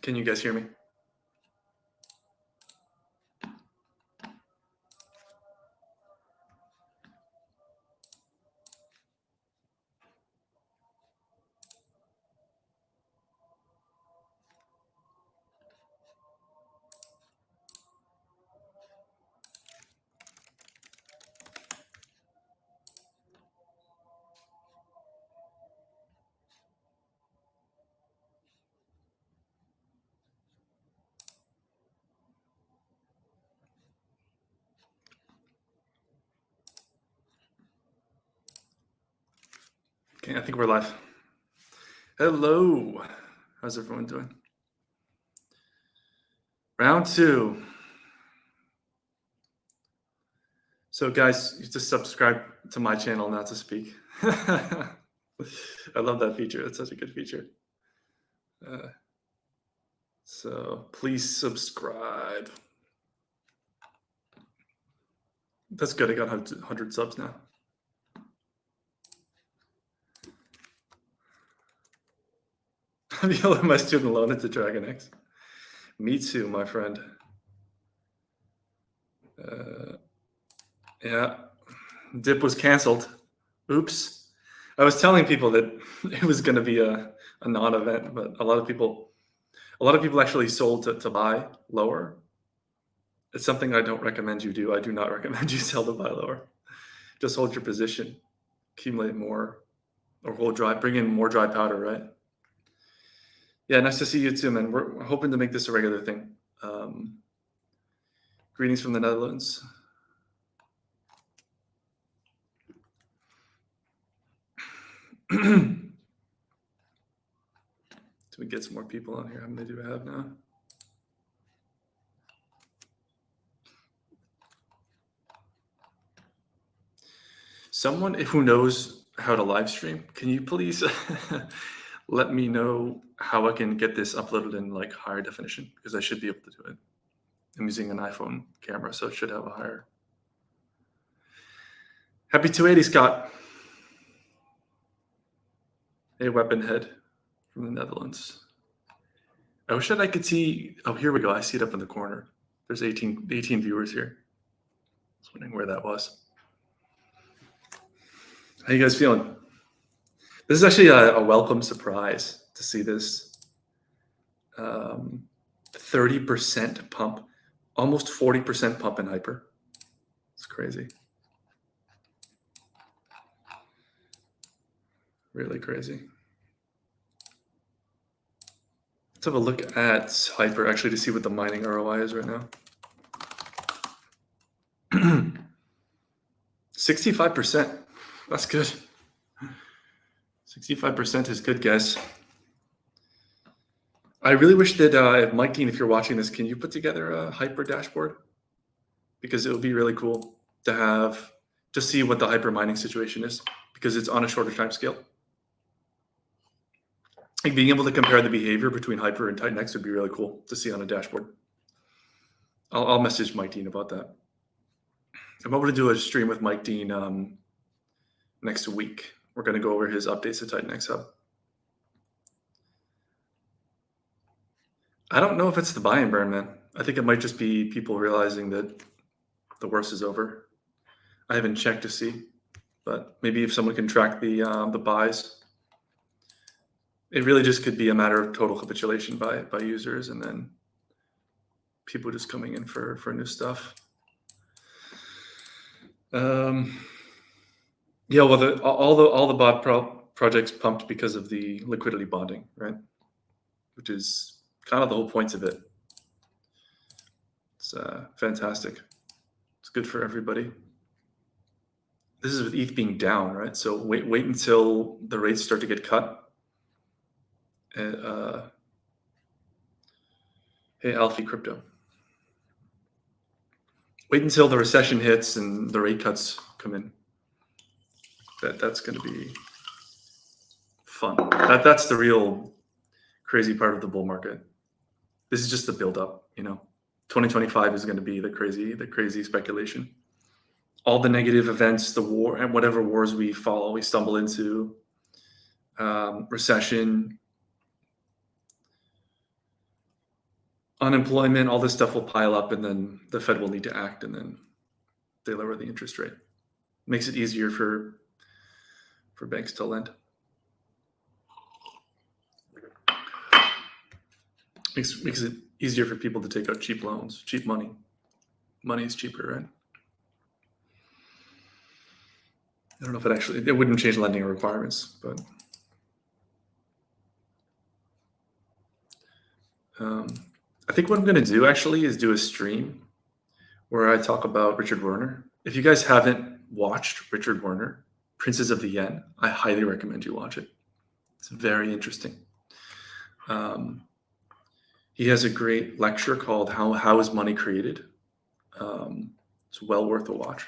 Can you guys hear me? Okay, I think we're live. Hello. How's everyone doing? Round 2. So guys, you just subscribe to my channel not to speak. I love that feature. It's such a good feature. So please subscribe. That's good. I got 100 subs now. I'm yelling my student loan into DragonX. Me too, my friend. Yeah, dip was canceled. Oops. I was telling people that it was going to be a non-event, but a lot of people actually sold to buy lower. It's something I don't recommend you do. I do not recommend you sell to buy lower. Just hold your position, accumulate more, or bring in more dry powder, right? Yeah, nice to see you too, man. We're hoping to make this a regular thing. Greetings from the Netherlands. Do we get some more people on here? How many do we have now? Someone who knows how to live stream, can you please let me know how I can get this uploaded in like higher definition? Because I should be able to do it. I'm using an iPhone camera, so it should have a higher. Happy 280, Scott. Hey, Weapon Head from the Netherlands. I wish that I could see. Oh, here we go. I see it up in the corner. There's 18 viewers here. I was wondering where that was. How you guys feeling? This is actually a welcome surprise to see this 30% pump, almost 40% pump in hyper. It's crazy. Really crazy. Let's have a look at hyper actually to see what the mining ROI is right now. 65%. That's good. 65% is good, guys. I really wish that Mike Dean, if you're watching this, can you put together a hyper dashboard? Because it would be really cool to have just see what the hyper mining situation is, because it's on a shorter time scale. Like being able to compare the behavior between hyper and Titanx would be really cool to see on a dashboard. I'll message Mike Dean about that. I'm able to do a stream with Mike Dean next week. We're going to go over his updates to Titanx Hub. I don't know if it's the buy and burn, man. I think it might just be people realizing that the worst is over. I haven't checked to see, but maybe if someone can track the buys, it really just could be a matter of total capitulation by users, and then people just coming in for new stuff. Yeah, well, all the bot projects pumped because of the liquidity bonding, right? Which is kind of the whole point of it. It's fantastic. It's good for everybody. This is with ETH being down, right? So wait until the rates start to get cut. Hey, Alfie Crypto. Wait until the recession hits and the rate cuts come in. That's going to be fun. That's the real crazy part of the bull market. This is just the build up, you know. 2025 is going to be the crazy speculation. All the negative events, the war, and whatever wars we stumble into, recession, unemployment, all this stuff will pile up, and then the Fed will need to act, and then they lower the interest rate. Makes it easier for banks to lend. Makes it easier for people to take out cheap loans, cheap money. Money is cheaper, right? I don't know if it wouldn't change lending requirements, but I think what I'm going to do actually is do a stream where I talk about Richard Werner. If you guys haven't watched Richard Werner, Princes of the Yen, I highly recommend you watch it. It's very interesting. He has a great lecture called How is Money Created? It's well worth a watch.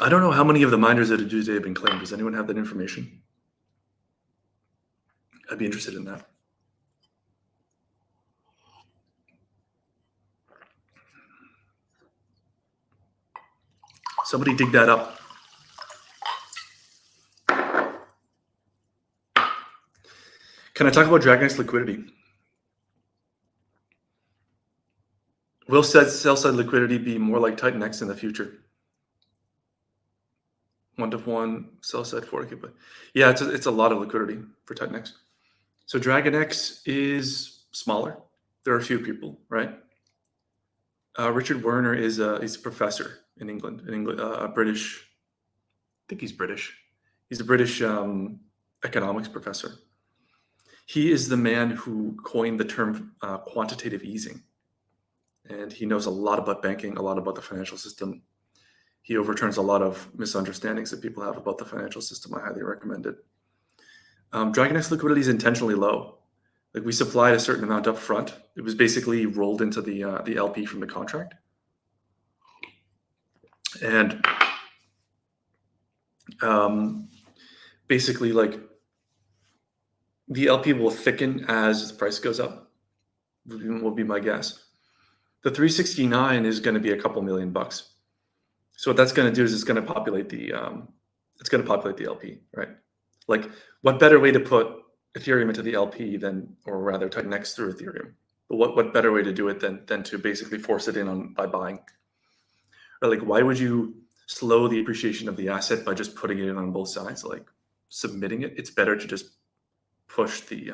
I don't know how many of the miners that are due today have been claimed. Does anyone have that information? I'd be interested in that. Somebody dig that up. Can I talk about DragonX liquidity? Will sell-side liquidity be more like Titanx in the future? 1-to-1 sell-side 4K. But yeah, it's a lot of liquidity for Titanx. So DragonX is smaller. There are a few people, right? Richard Werner he's a professor in England, British. I think he's British. He's a British economics professor. He is the man who coined the term quantitative easing. And he knows a lot about banking, a lot about the financial system. He overturns a lot of misunderstandings that people have about the financial system. I highly recommend it. DragonX liquidity is intentionally low. Like, we supplied a certain amount up front. It was basically rolled into the LP from the contract. And basically, like, the LP will thicken as the price goes up, will be my guess. The 369 is going to be a couple $1 million. So what that's going to do is it's going to populate the LP, right? Like, what better way to put Ethereum into the LP or rather Titanx through Ethereum? But what better way to do it than to basically force it in by buying? Or, like, why would you slow the appreciation of the asset by just putting it in on both sides, like submitting it? It's better to just push the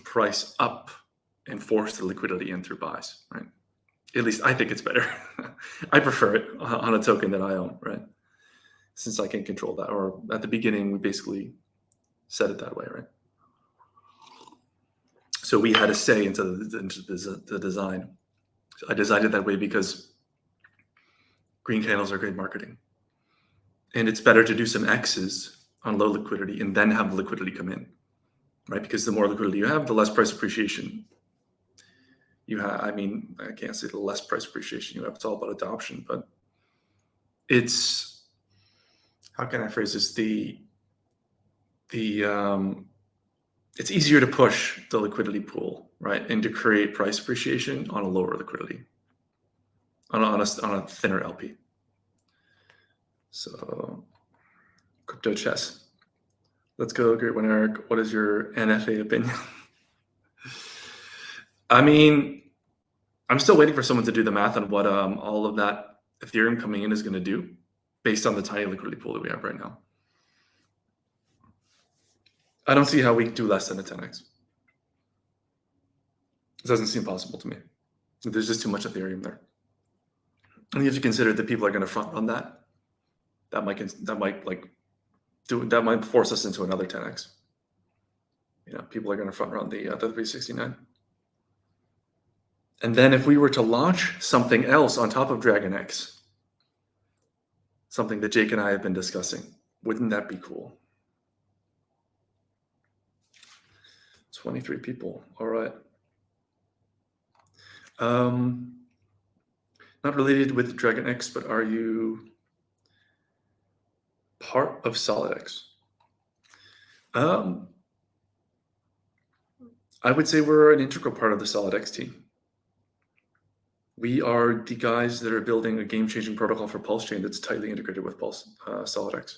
price up and force the liquidity in through buys, right? At least I think it's better. I prefer it on a token that I own, right? Since I can control that. Or at the beginning, we basically set it that way, right? So we had a say into the design. So I designed it that way because green candles are great marketing. And it's better to do some X's on low liquidity and then have the liquidity come in, right? Because the more liquidity you have, the less price appreciation you have. I mean, I can't say the less price appreciation you have. It's all about adoption, but it's, how can I phrase this? It's easier to push the liquidity pool, right? And to create price appreciation on a lower liquidity, on a thinner LP. So, crypto chess. Let's go, great one, Eric. What is your NFA opinion? I mean, I'm still waiting for someone to do the math on what all of that Ethereum coming in is going to do based on the tiny liquidity pool that we have right now. I don't see how we do less than a 10x. It doesn't seem possible to me. There's just too much Ethereum there. And you have to consider that people are going to front run that. That might force us into another 10x. You know, people are going to front run the 369. And then if we were to launch something else on top of DragonX, something that Jake and I have been discussing, wouldn't that be cool? 23 people. All right. Not related with DragonX, but are you part of SolidX? I would say we're an integral part of the SolidX team. We are the guys that are building a game-changing protocol for Pulse Chain that's tightly integrated with SolidX.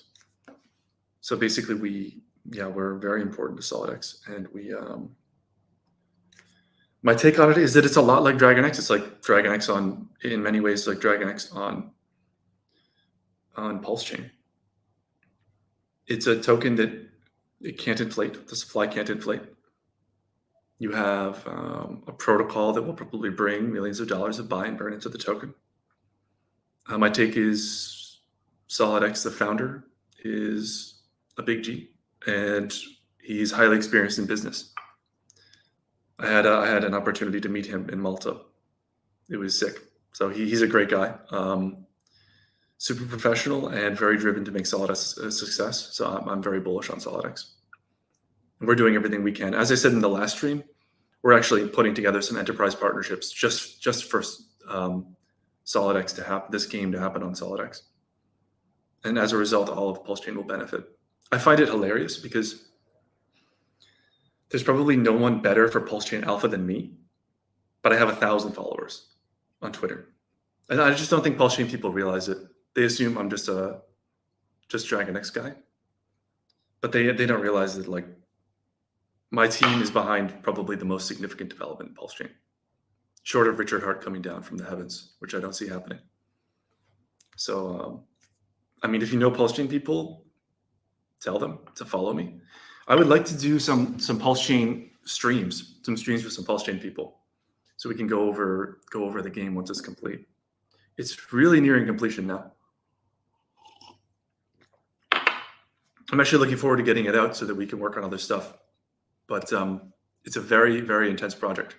So basically, we yeah, we're very important to SolidX, and we. My take on it is that it's a lot like DragonX. It's like DragonX on, in many ways, like DragonX on Pulse Chain. It's a token that it can't inflate. The supply can't inflate. You have a protocol that will probably bring millions of dollars of buy and burn into the token. My take is SolidX, the founder, is a big G, and he's highly experienced in business. I had an opportunity to meet him in Malta. It was sick. So he's a great guy, super professional and very driven to make SolidX a success. So I'm very bullish on SolidX. And we're doing everything we can. As I said in the last stream, we're actually putting together some enterprise partnerships just for SolidX to happen, this game to happen on SolidX. And as a result, all of Pulse Chain will benefit. I find it hilarious because there's probably no one better for Pulse Chain Alpha than me, but I have 1,000 followers on Twitter. And I just don't think Pulse Chain people realize it. They assume I'm just DragonX guy, but they don't realize that, like, my team is behind probably the most significant development in Pulse Chain, short of Richard Hart coming down from the heavens, which I don't see happening. So, I mean, if you know Pulse Chain people, tell them to follow me. I would like to do some Pulse Chain streams, with some Pulse Chain people, so we can go over the game once it's complete. It's really nearing completion now. I'm actually looking forward to getting it out so that we can work on other stuff. But it's a very, very intense project.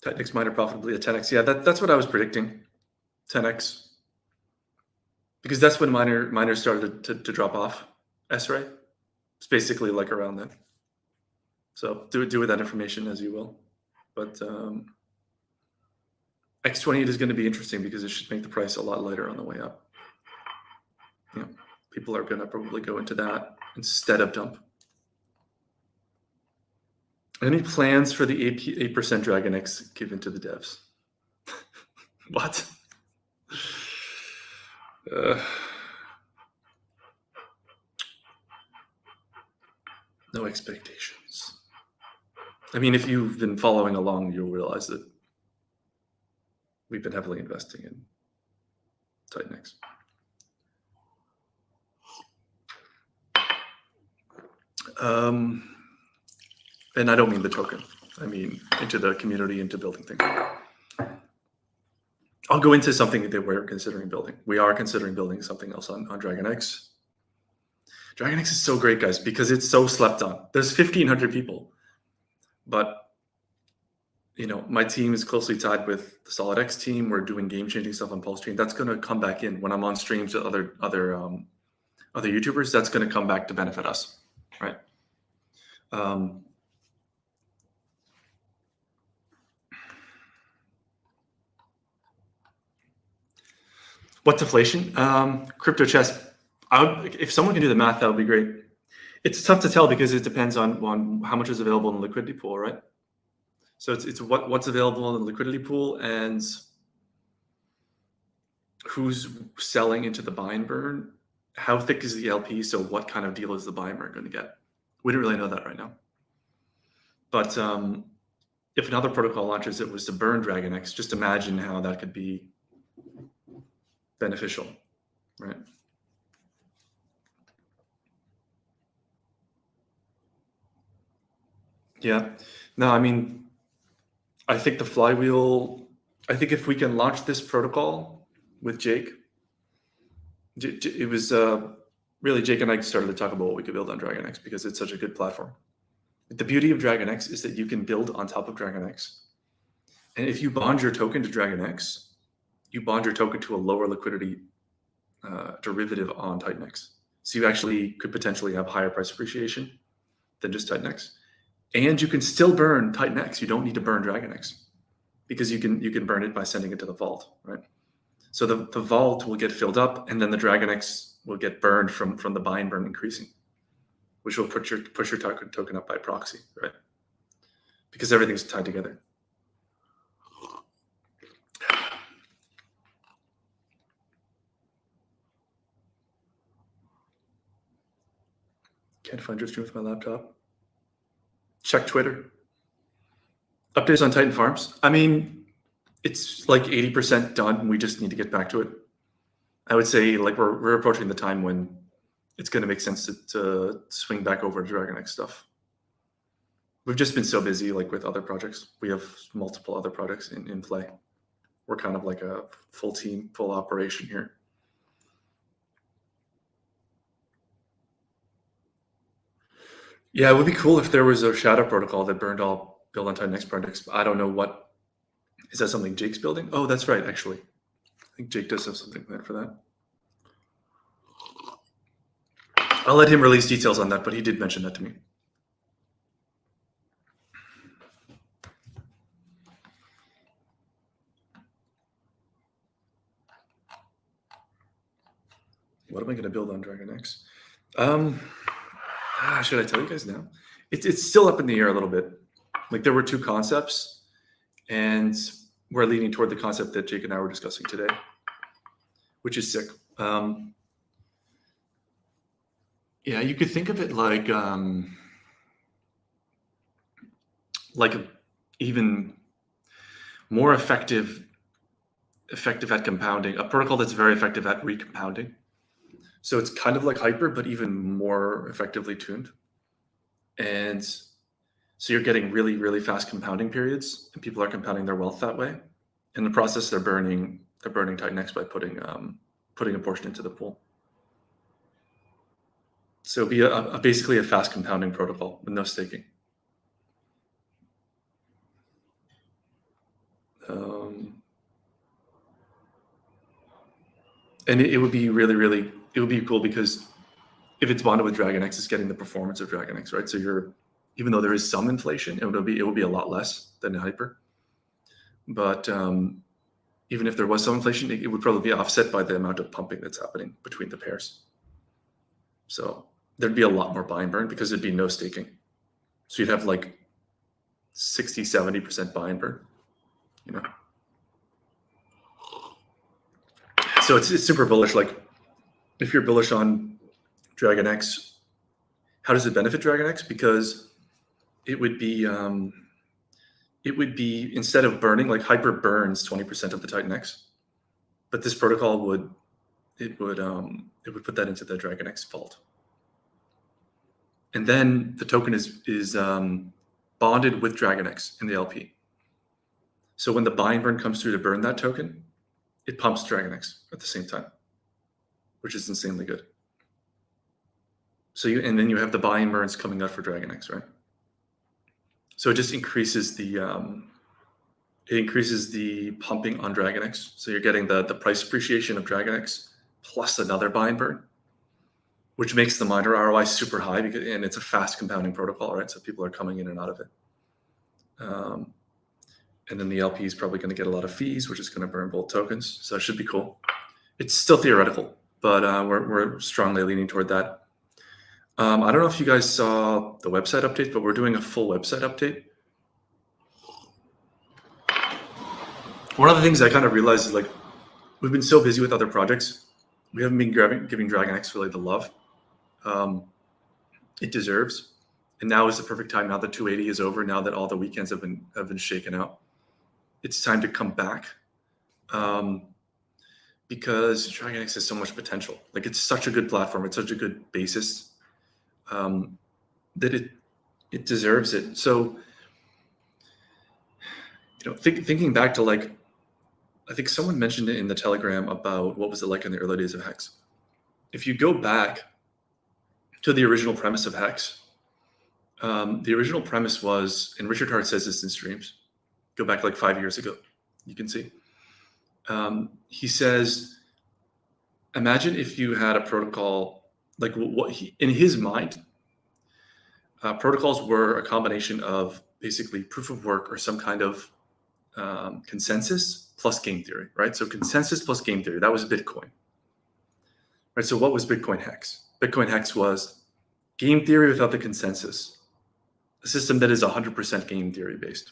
Titanx miner profitably at 10x. Yeah, that's what I was predicting. 10x. Because that's when miners started to drop off. S-ray. It's basically like around then. So do with that information as you will. But X28 is going to be interesting because it should make the price a lot lighter on the way up. Yeah, people are going to probably go into that instead of dump. Any plans for the 8% DragonX given to the devs? What? No expectations. I mean, if you've been following along, you'll realize that we've been heavily investing in Titanx. And I don't mean the token. I mean into the community, into building things. I'll go into something that we're considering building. We are considering building something else on DragonX. DragonX is so great, guys, because it's so slept on. There's 1,500 people. But, you know, my team is closely tied with the SolidX team. We're doing game-changing stuff on Pulse Chain. That's going to come back in when I'm on streams with other YouTubers. That's going to come back to benefit us, right? What's deflation? Crypto chess. If someone can do the math, that would be great. It's tough to tell because it depends on how much is available in the liquidity pool, right? So it's what's available in the liquidity pool and who's selling into the buy and burn. How thick is the LP? So what kind of deal is the buy and burn going to get? We don't really know that right now. But if another protocol launches that was to burn DragonX, just imagine how that could be beneficial, right? Yeah. No, I mean, I think the flywheel, I think if we can launch this protocol with Jake, it was really Jake and I started to talk about what we could build on DragonX because it's such a good platform. The beauty of DragonX is that you can build on top of DragonX. And if you bond your token to DragonX, you bond your token to a lower liquidity derivative on Titanx. So you actually could potentially have higher price appreciation than just Titanx. And you can still burn Titanx. You don't need to burn DragonX because you can burn it by sending it to the vault, right? So the vault will get filled up, and then the DragonX will get burned from the buy and burn increasing, which will push your token up by proxy, right? Because everything's tied together. Can't find your stream with my laptop. Check Twitter. Updates on Titan Farms. I mean, it's like 80% done. We just need to get back to it. I would say like we're approaching the time when it's going to make sense to swing back over to DragonX stuff. We've just been so busy like with other projects. We have multiple other projects in play. We're kind of like a full team, full operation here. Yeah, it would be cool if there was a shadow protocol that burned all build on Titanx projects. I don't know what. Is that something Jake's building? Oh, that's right, actually. I think Jake does have something there for that. I'll let him release details on that, but he did mention that to me. What am I going to build on DragonX? Should I tell you guys now? It's still up in the air a little bit. Like there were two concepts, and we're leaning toward the concept that Jake and I were discussing today, which is sick. Yeah, you could think of it like even more effective at compounding, a protocol that's very effective at recompounding. So it's kind of like Hyper, but even more effectively tuned. And so you're getting really, really fast compounding periods, and people are compounding their wealth that way. In the process, they're burning Titanx by putting a portion into the pool. So it'd be basically a fast compounding protocol with no staking. And it would be really, it would be cool because if it's bonded with DragonX, it's getting the performance of DragonX, right? So even though there is some inflation, it will be a lot less than in Hyper. But even if there was some inflation, it would probably be offset by the amount of pumping that's happening between the pairs. So there'd be a lot more buy and burn because there'd be no staking. So you'd have like 60, 70% buy and burn, you know? So it's super bullish. Like if you're bullish on DragonX, how does it benefit DragonX? Because it would be instead of burning, like Hyper burns 20% of the Titanx, but this protocol would put that into the DragonX vault. And then the token is bonded with DragonX in the LP. So when the buy and burn comes through to burn that token, it pumps DragonX at the same time, which is insanely good. So then you have the buy and burns coming out for DragonX, right? So it just increases the pumping on DragonX. So you're getting the price appreciation of DragonX plus another buy and burn, which makes the miner ROI super high and it's a fast compounding protocol, right? So people are coming in and out of it. And then the LP is probably going to get a lot of fees, which is going to burn both tokens. So it should be cool. It's still theoretical, but we're strongly leaning toward that. I don't know if you guys saw the website update, but we're doing a full website update. One of the things I kind of realized is like, we've been so busy with other projects. We haven't been giving DragonX really the love it deserves. And now is the perfect time. Now that 280 is over, now that all the weekends have been shaken out, it's time to come back. Because DragonX has so much potential. Like it's such a good platform. It's such a good basis. That it deserves it. So, thinking back to like, I think someone mentioned it in the Telegram about what was it like in the early days of Hex. If you go back to the original premise of Hex, the original premise was, and Richard Hart says this in streams, go back like 5 years ago, you can see. He says, imagine if you had a protocol, like in his mind, protocols were a combination of basically proof of work or some kind of consensus plus game theory, right? So consensus plus game theory, that was Bitcoin, right? So what was Bitcoin Hex? Bitcoin Hex was game theory without the consensus, a system that is 100% game theory based.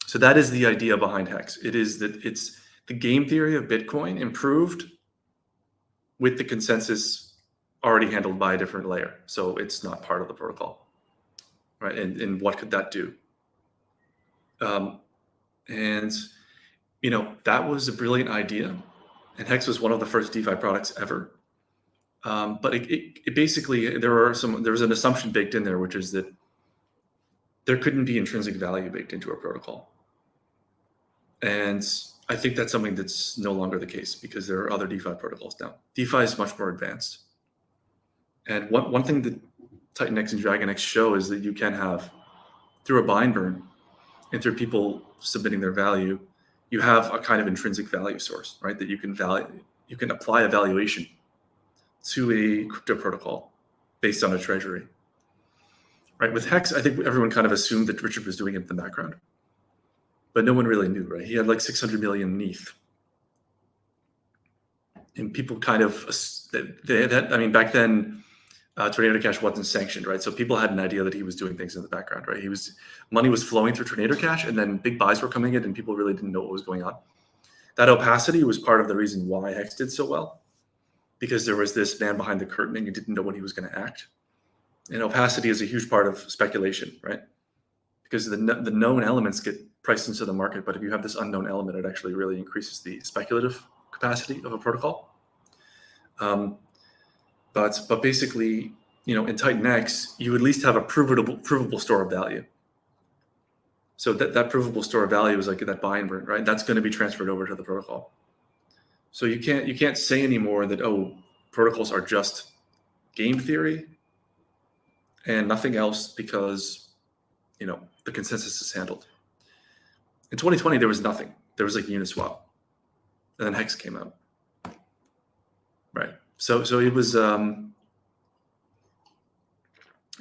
So that is the idea behind Hex. It is that it's the game theory of Bitcoin improved with the consensus already handled by a different layer, so it's not part of the protocol, right? And what could that do? And that was a brilliant idea, and Hex was one of the first DeFi products ever. But it basically, there was an assumption baked in there, which is that there couldn't be intrinsic value baked into a protocol. And I think that's something that's no longer the case, because there are other DeFi protocols now. DeFi is much more advanced. And one thing that Titanx and DragonX show is that you can have, through a buy and burn and through people submitting their value, you have a kind of intrinsic value source, right? That you can apply a valuation to a crypto protocol based on a treasury. Right? With Hex, I think everyone kind of assumed that Richard was doing it in the background, but no one really knew, right? He had like 600 million ETH. And people kind of, back then, Tornado Cash wasn't sanctioned, right? So people had an idea that he was doing things in the background, right? Money was flowing through Tornado Cash, and then big buys were coming in, and people really didn't know what was going on. That opacity was part of the reason why Hex did so well, because there was this man behind the curtain, and you didn't know when he was going to act. And opacity is a huge part of speculation, right? Because the known elements get priced into the market, but if you have this unknown element, it actually really increases the speculative capacity of a protocol. But basically, in Titanx, you at least have a provable store of value. So that provable store of value is like that buy and burn, right? That's going to be transferred over to the protocol. So you can't say anymore that, protocols are just game theory and nothing else, because the consensus is handled. In 2020, there was nothing. There was like Uniswap, and then Hex came out, right? So it was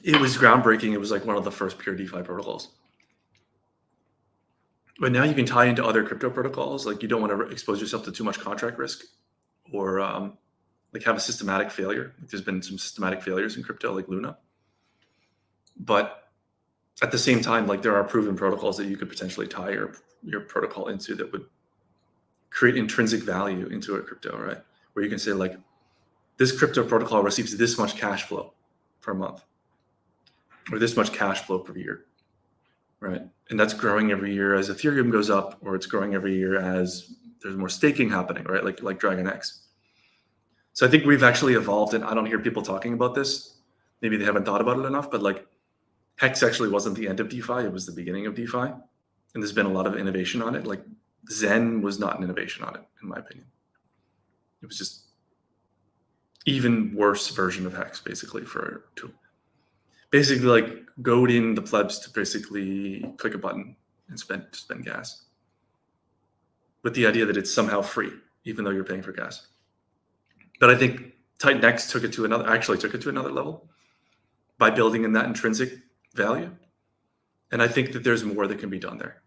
groundbreaking. It was like one of the first pure DeFi protocols. But now you can tie into other crypto protocols. Like, you don't want to expose yourself to too much contract risk, or have a systematic failure. There's been some systematic failures in crypto, like Luna. But at the same time, there are proven protocols that you could potentially tie your protocol into that would create intrinsic value into a crypto, right? Where you can say, this crypto protocol receives this much cash flow per month, or this much cash flow per year, right? And that's growing every year as Ethereum goes up, or it's growing every year as there's more staking happening, right? Like DragonX. So I think we've actually evolved, and I don't hear people talking about this. Maybe they haven't thought about it enough, but Hex actually wasn't the end of DeFi. It was the beginning of DeFi. And there's been a lot of innovation on it. Zen was not an innovation on it, in my opinion. It was just even worse version of Hex, basically, to goad in the plebs to basically click a button and spend gas, with the idea that it's somehow free, even though you're paying for gas. But I think Titanx took it to another level by building in that intrinsic value. And I think that there's more that can be done there.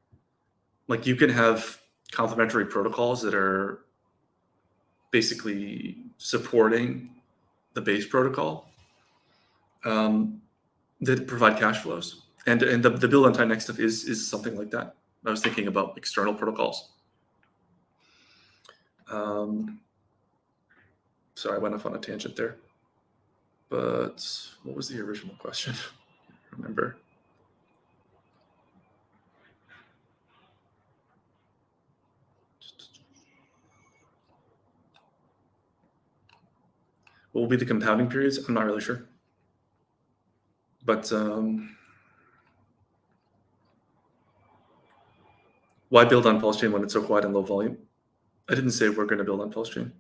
You can have complementary protocols that are basically supporting the base protocol, that provide cash flows. And the build on Titanx stuff is something like that. I was thinking about external protocols. Sorry, I went off on a tangent there. But what was the original question? Remember? What will be the compounding periods? I'm not really sure. But why build on Pulse Chain when it's so quiet and low volume? I didn't say we're going to build on Pulse Chain.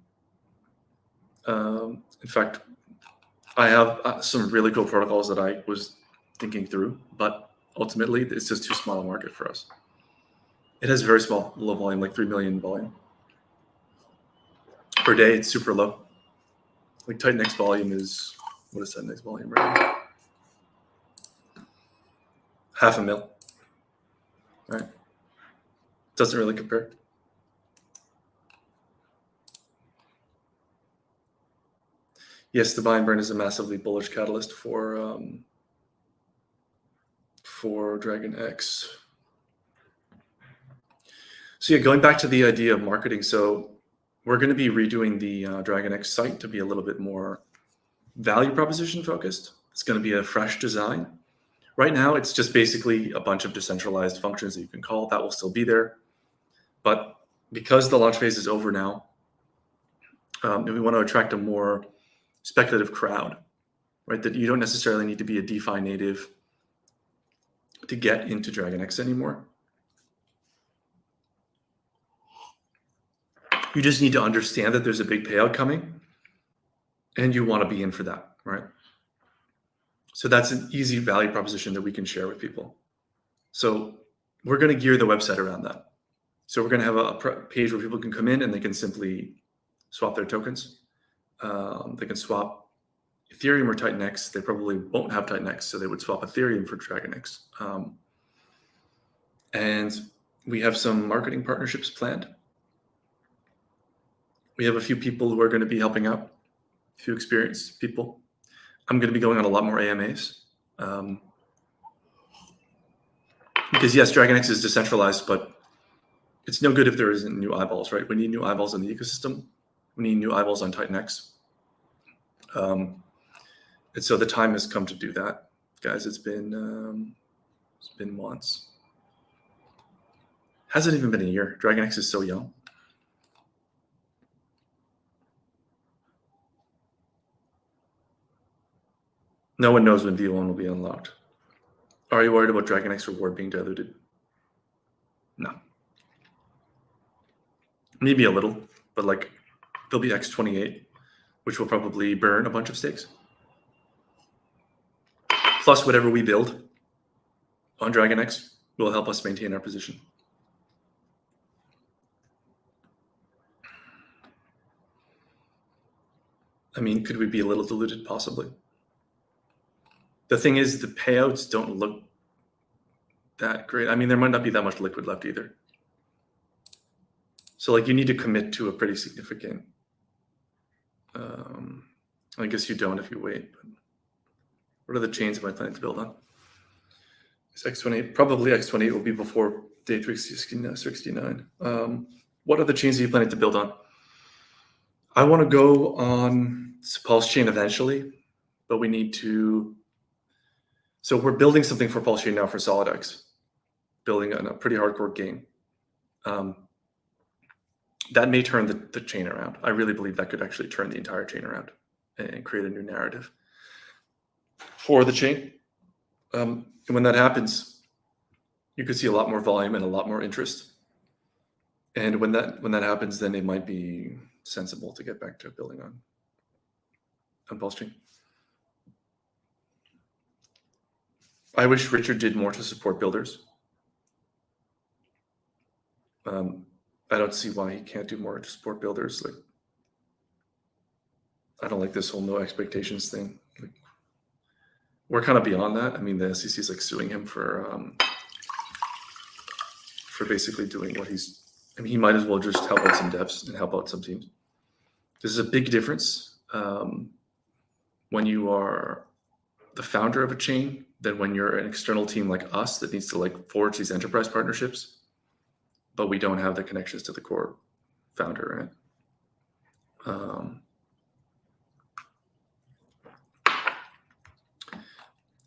In fact, I have some really cool protocols that I was thinking through, but ultimately it's just too small a market for us. It has very small, low volume, 3 million volume per day. It's super low. Titanx volume is, what is Titanx volume right now? 500,000, right? Doesn't really compare. Yes, the buy and burn is a massively bullish catalyst for DragonX. So yeah, going back to the idea of marketing. So we're going to be redoing the DragonX site to be a little bit more value proposition focused. It's going to be a fresh design. Right now, it's just basically a bunch of decentralized functions that you can call. That will still be there. But because the launch phase is over now, and we want to attract a more speculative crowd, right? That you don't necessarily need to be a DeFi native to get into DragonX anymore. You just need to understand that there's a big payout coming and you want to be in for that, right? So that's an easy value proposition that we can share with people. So we're going to gear the website around that. So we're going to have a page where people can come in and they can simply swap their tokens. They can swap Ethereum or Titanx. They probably won't have Titanx, so they would swap Ethereum for DragonX. And we have some marketing partnerships planned. We have a few people who are going to be helping out, a few experienced people. I'm going to be going on a lot more AMAs. Because yes, DragonX is decentralized, but it's no good if there isn't new eyeballs, right? We need new eyeballs in the ecosystem. We need new eyeballs on Titanx. And so the time has come to do that. Guys, it's been months. Hasn't even been a year. DragonX is so young. No one knows when V1 will be unlocked. Are you worried about DragonX reward being diluted? No. Maybe a little, but like there'll be X28, which will probably burn a bunch of stakes. Plus whatever we build on DragonX will help us maintain our position. I mean, could we be a little diluted? Possibly. The thing is, the payouts don't look that great. I mean, there might not be that much liquid left either. So like you need to commit to a pretty significant, I guess you don't if you wait. But what are the chains am I planning to build on? It's X28, probably X28 will be before day 369. What other chains are you planning to build on? I want to go on Pulse Chain eventually, but we need to, so we're building something for Pulse Chain now for SolidX, building a pretty hardcore game. That may turn the chain around. I really believe that could actually turn the entire chain around and create a new narrative for the chain. And when that happens, you could see a lot more volume and a lot more interest. And when that happens, then it might be sensible to get back to building on Pulse Chain. I wish Richard did more to support builders. I don't see why he can't do more to support builders. Like, I don't like this whole no expectations thing. Like, we're kind of beyond that. I mean, the SEC is like suing him for basically doing what he's. I mean, he might as well just help out some devs and help out some teams. There's a big difference when you are the founder of a chain than when you're an external team like us that needs to like forge these enterprise partnerships. But we don't have the connections to the core founder, right?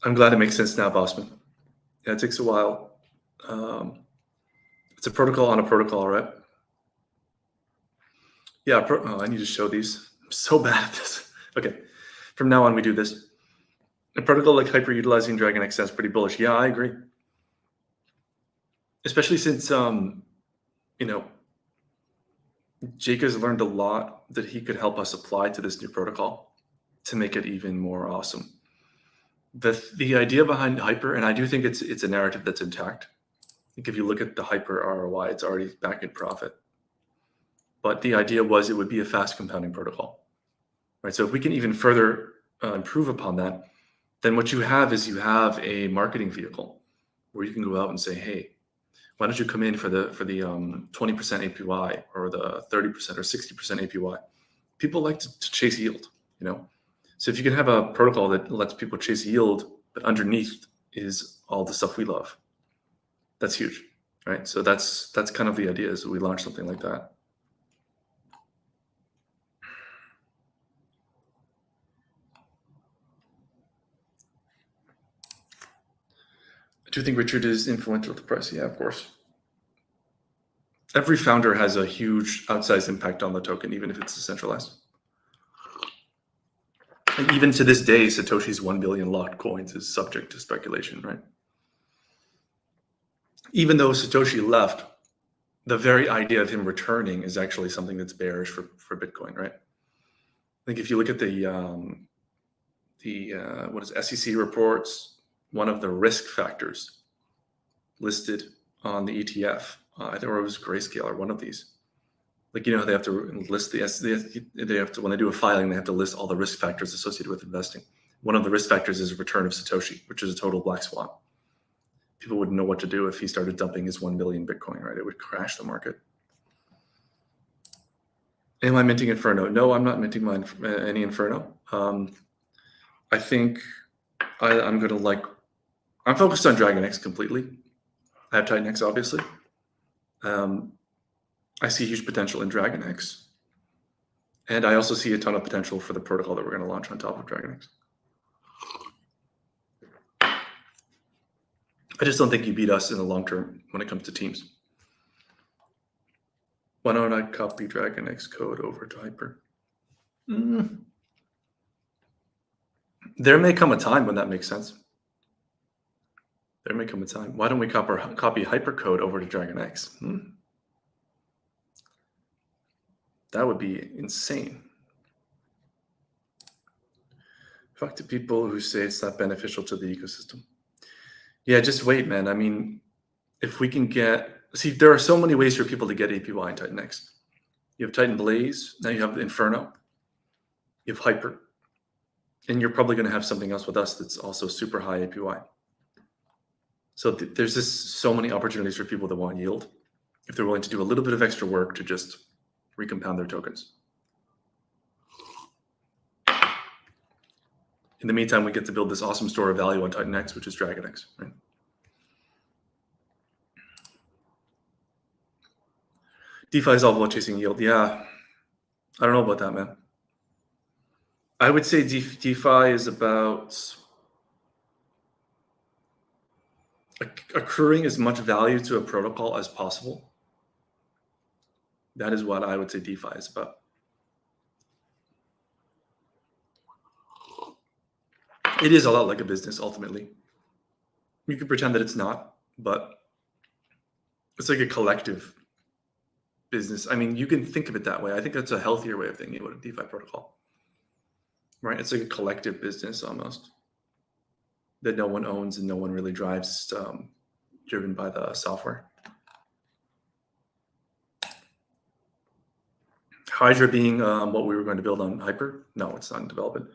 I'm glad it makes sense now, Bossman. Yeah, it takes a while. It's a protocol on a protocol, right? Yeah, I need to show these. I'm so bad at this. Okay, from now on we do this. A protocol like hyper-utilizing DragonX sounds pretty bullish. Yeah, I agree. Especially since Jake has learned a lot that he could help us apply to this new protocol to make it even more awesome. The idea behind Hyper, and I do think it's a narrative that's intact. I think if you look at the Hyper ROI, it's already back in profit. But the idea was it would be a fast compounding protocol, right? So if we can even further improve upon that, then what you have is you have a marketing vehicle where you can go out and say, hey, why don't you come in for the 20% APY or the 30% or 60% APY? People like to chase yield, So if you can have a protocol that lets people chase yield, but underneath is all the stuff we love, that's huge, right? So that's kind of the idea, is that we launch something like that. Do you think Richard is influential to the price? Yeah, of course. Every founder has a huge outsized impact on the token, even if it's decentralized. And even to this day, Satoshi's 1 billion locked coins is subject to speculation, right? Even though Satoshi left, the very idea of him returning is actually something that's bearish for Bitcoin, right? I think if you look at the what is SEC reports, one of the risk factors listed on the ETF, I think it was Grayscale or one of these. Like, you know, they have to list they have to, when they do a filing, they have to list all the risk factors associated with investing. One of the risk factors is a return of Satoshi, which is a total black swan. People wouldn't know what to do if he started dumping his 1 billion Bitcoin, right? It would crash the market. Am I minting Inferno? No, I'm not minting any Inferno. I think I'm focused on DragonX completely. I have Titanx, obviously. I see huge potential in DragonX. And I also see a ton of potential for the protocol that we're going to launch on top of DragonX. I just don't think you beat us in the long term when it comes to teams. Why don't I copy DragonX code over to Hyper? There may come a time when that makes sense. There may come a time. Why don't we copy Hyper code over to DragonX? That would be insane. Fuck to people who say it's not beneficial to the ecosystem. Yeah, just wait, man. I mean, if we can see, there are so many ways for people to get APY in Titanx. You have Titan Blaze, now you have Inferno, you have Hyper, and you're probably going to have something else with us that's also super high APY. So there's just so many opportunities for people that want yield if they're willing to do a little bit of extra work to just recompound their tokens. In the meantime, we get to build this awesome store of value on Titanx, which is DragonX, right? DeFi is all about chasing yield. Yeah, I don't know about that, man. I would say DeFi is about accruing as much value to a protocol as possible. That is what I would say DeFi is about. It is a lot like a business, ultimately. You can pretend that it's not, but it's like a collective business. I mean, you can think of it that way. I think that's a healthier way of thinking about a DeFi protocol, right? It's like a collective business almost that no one owns and no one really drives, driven by the software. Hydra being what we were going to build on Hyper. No, it's not in development.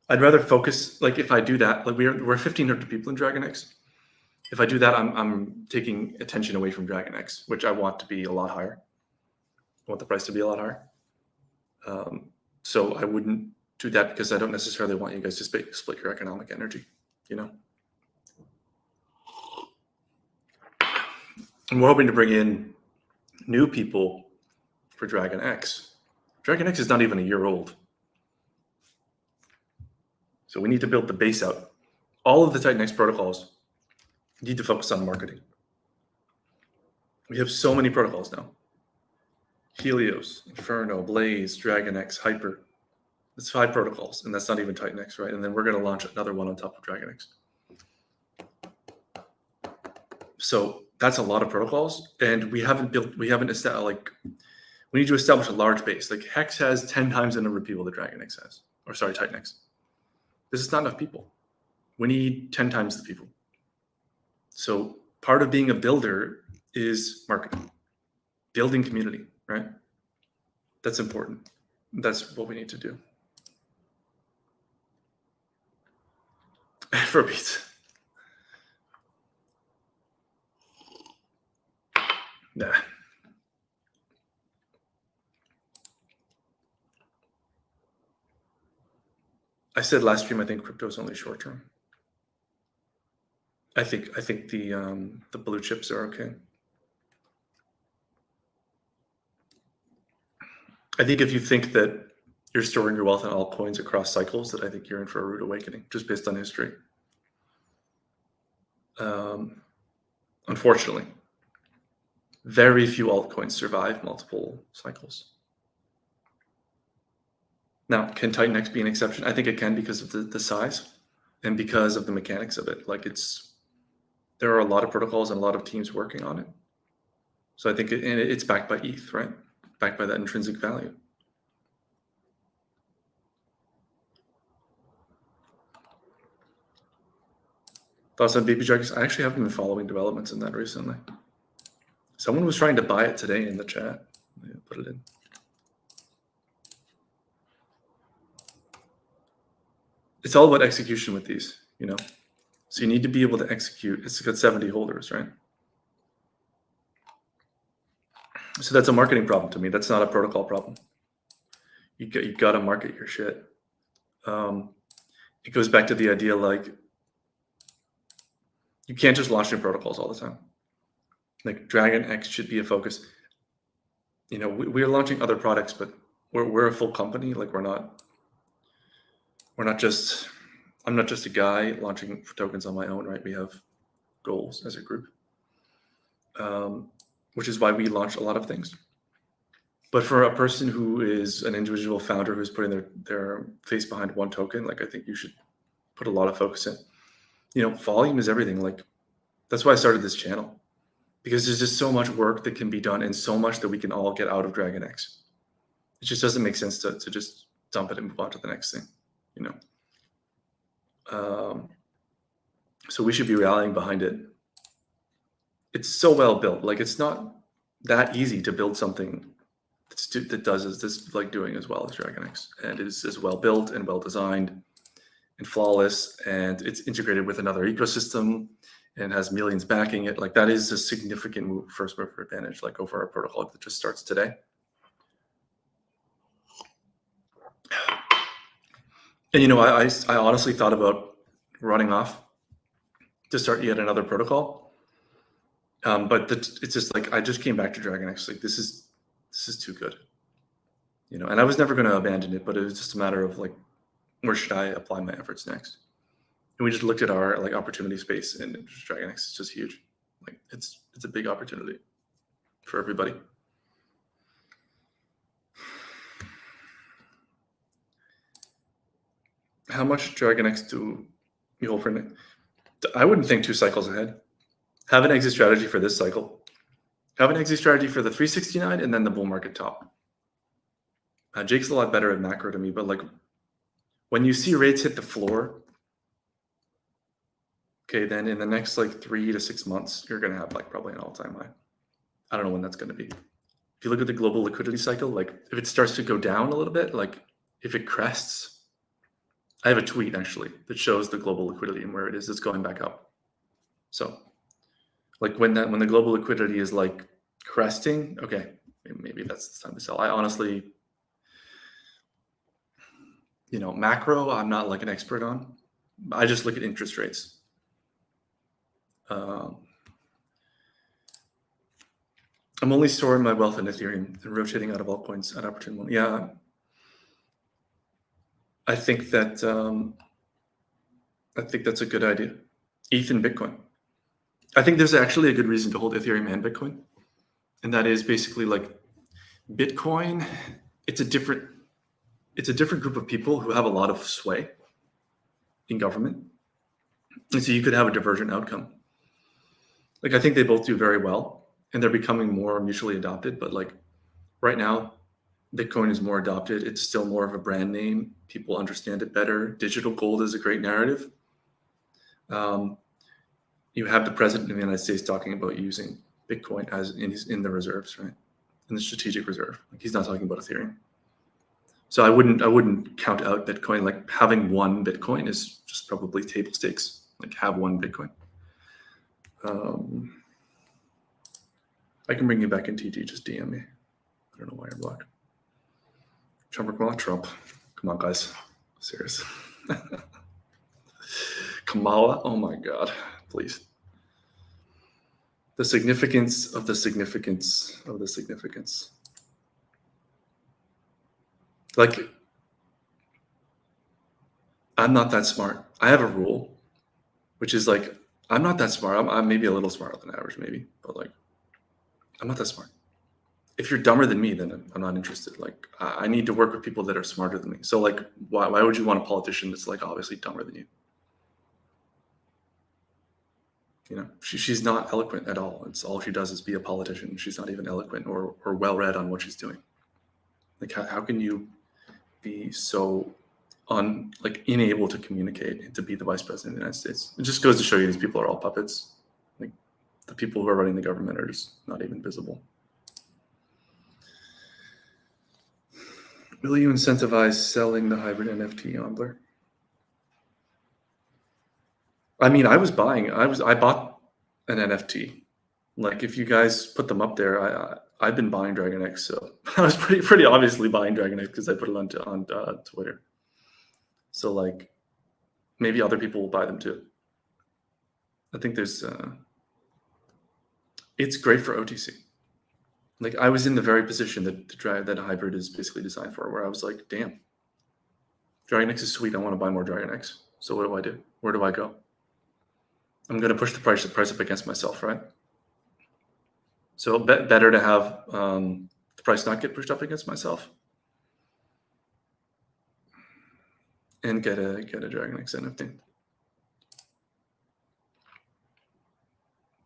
I'd rather focus, like if I do that, like we're 1,500 people in DragonX. If I do that, I'm taking attention away from DragonX, which I want to be a lot higher. I want the price to be a lot higher. So I wouldn't do that because I don't necessarily want you guys to split your economic energy, you know? And we're hoping to bring in new people for DragonX. DragonX is not even a year old. So we need to build the base out. All of the Titanx protocols need to focus on marketing. We have so many protocols now. Helios, Inferno, Blaze, DragonX, Hyper. That's 5 protocols, and that's not even Titanx, right? And then we're going to launch another one on top of DragonX. So that's a lot of protocols, and we need to establish a large base. Like Hex has 10 times the number of people that DragonX has, or sorry, Titanx. This is not enough people. We need 10 times the people. So part of being a builder is marketing, building community, right? That's important. That's what we need to do. For pizza. Nah. I said last stream, I think crypto is only short term. I think the blue chips are okay. I think if you think that you're storing your wealth in altcoins across cycles, that I think you're in for a rude awakening, just based on history. Unfortunately, very few altcoins survive multiple cycles. Now, can Titanx be an exception? I think it can because of the size and because of the mechanics of it. Like there are a lot of protocols and a lot of teams working on it. So I think it's backed by ETH, right? Backed by that intrinsic value. Thoughts on baby dragons? I actually haven't been following developments in that recently. Someone was trying to buy it today in the chat. Yeah, put it in. It's all about execution with these, you know? So you need to be able to execute. It's got 70 holders, right? So that's a marketing problem to me. That's not a protocol problem. You got to market your shit. It goes back to the idea like you can't just launch new protocols all the time. Like DragonX should be a focus. You know, we're launching other products, but we're a full company. Like we're not just. I'm not just a guy launching tokens on my own, right? We have goals as a group, which is why we launch a lot of things. But for a person who is an individual founder who's putting their face behind one token, like I think you should put a lot of focus in. You know, volume is everything. Like that's why I started this channel, because there's just so much work that can be done and so much that we can all get out of DragonX. It just doesn't make sense to just dump it and move on to the next thing, you know. So we should be rallying behind it. It's so well built. Like it's not that easy to build something that does this like doing as well as DragonX, and is as well built and well designed and flawless, and it's integrated with another ecosystem and has millions backing it. Like that is a significant first mover advantage, like over a protocol that just starts today. And you know, I honestly thought about running off to start yet another protocol, but it's just like I just came back to DragonX. Like this is too good, you know. And I was never going to abandon it, but it was just a matter of like, where should I apply my efforts next? And we just looked at our like opportunity space, and DragonX is just huge. Like it's a big opportunity for everybody. How much DragonX do you hold for it? I wouldn't think 2 cycles ahead. Have an exit strategy for this cycle. Have an exit strategy for the 369 and then the bull market top. Jake's a lot better at macro to me, but like when you see rates hit the floor, okay, then in the next like 3 to 6 months, you're going to have like probably an all-time high. I don't know when that's going to be. If you look at the global liquidity cycle, like if it starts to go down a little bit, like if it crests, I have a tweet actually that shows the global liquidity and where it is. It's going back up. So like when the global liquidity is like cresting, okay, maybe that's the time to sell. I honestly, you know, macro, I'm not like an expert on. I just look at interest rates. I'm only storing my wealth in Ethereum and rotating out of altcoins at opportune moment. Yeah, I think that's a good idea. ETH and Bitcoin. I think there's actually a good reason to hold Ethereum and Bitcoin, and that is basically like Bitcoin. It's a different group of people who have a lot of sway in government, and so you could have a divergent outcome. Like I think they both do very well, and they're becoming more mutually adopted. But like right now, Bitcoin is more adopted. It's still more of a brand name. People understand it better. Digital gold is a great narrative. You have the president of the United States talking about using Bitcoin as in the reserves, right? In the strategic reserve. Like he's not talking about Ethereum. So I wouldn't count out Bitcoin. Like having one Bitcoin is just probably table stakes. Like have one Bitcoin. I can bring you back in TT. Just DM me. I don't know why you're blocked. Trump or Kamala? Trump. Come on, guys. Serious. Kamala? Oh my God. Please. The significance of the significance of the significance. Like, I'm not that smart. I have a rule, which is like, I'm not that smart. I'm maybe a little smarter than average, maybe, but like, I'm not that smart. If you're dumber than me, then I'm not interested. Like, I need to work with people that are smarter than me. So like, why would you want a politician that's like obviously dumber than you? You know, she's not eloquent at all. It's all she does is be a politician. She's not even eloquent or well read on what she's doing. Like, how can you be so unable to communicate and to be the vice president of the United States? It just goes to show you these people are all puppets. Like, the people who are running the government are just not even visible. Will you incentivize selling the hybrid NFT on Blur? I mean, I bought an NFT. Like, if you guys put them up there, I've been buying DragonX, so I was pretty obviously buying DragonX because I put it on Twitter. So like, maybe other people will buy them too. I think there's it's great for OTC. Like, I was in the very position that hybrid is basically designed for, where I was like, damn, DragonX is sweet. I want to buy more DragonX. So what do I do? Where do I go? I'm going to push the price up against myself, right? So better to have the price not get pushed up against myself and get a DragonX NFT.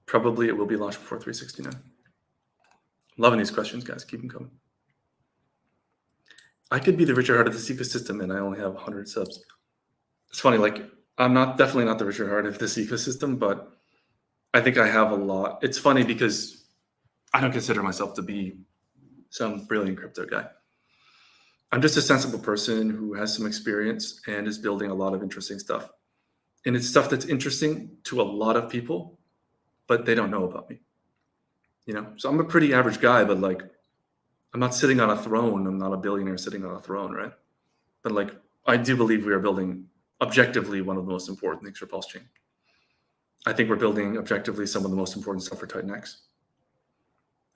Probably it will be launched before 369. Loving these questions, guys. Keep them coming. I could be the Richard Hart of this ecosystem, and I only have 100 subs. It's funny, like, I'm definitely not the Richard Hart of this ecosystem, but I think I have a lot. It's funny because I don't consider myself to be some brilliant crypto guy. I'm just a sensible person who has some experience and is building a lot of interesting stuff. And it's stuff that's interesting to a lot of people, but they don't know about me. You know, so I'm a pretty average guy, but like, I'm not sitting on a throne. I'm not a billionaire sitting on a throne, right? But like, I do believe we are building objectively one of the most important things for Pulse Chain. I think we're building objectively some of the most important stuff for Titanx.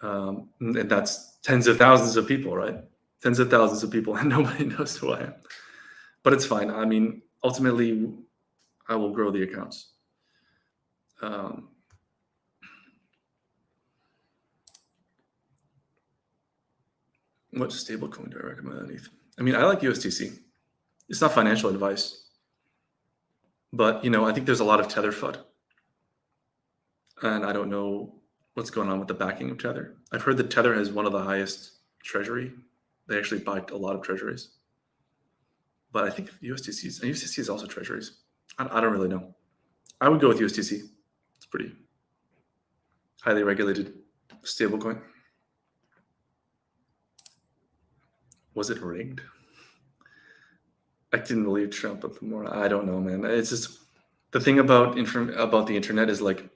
And that's tens of thousands of people, right? Tens of thousands of people, and nobody knows who I am. But it's fine. I mean, ultimately, I will grow the accounts. What stablecoin do I recommend? I mean, I like USDC. It's not financial advice, but you know, I think there's a lot of Tether FUD, and I don't know what's going on with the backing of Tether. I've heard that Tether has one of the highest treasury. They actually buy a lot of treasuries, but I think USDC is also treasuries. I don't really know. I would go with USDC. It's pretty highly regulated stablecoin. Was it rigged? I didn't believe Trump, but the more I don't know, man. It's just the thing about the internet is like,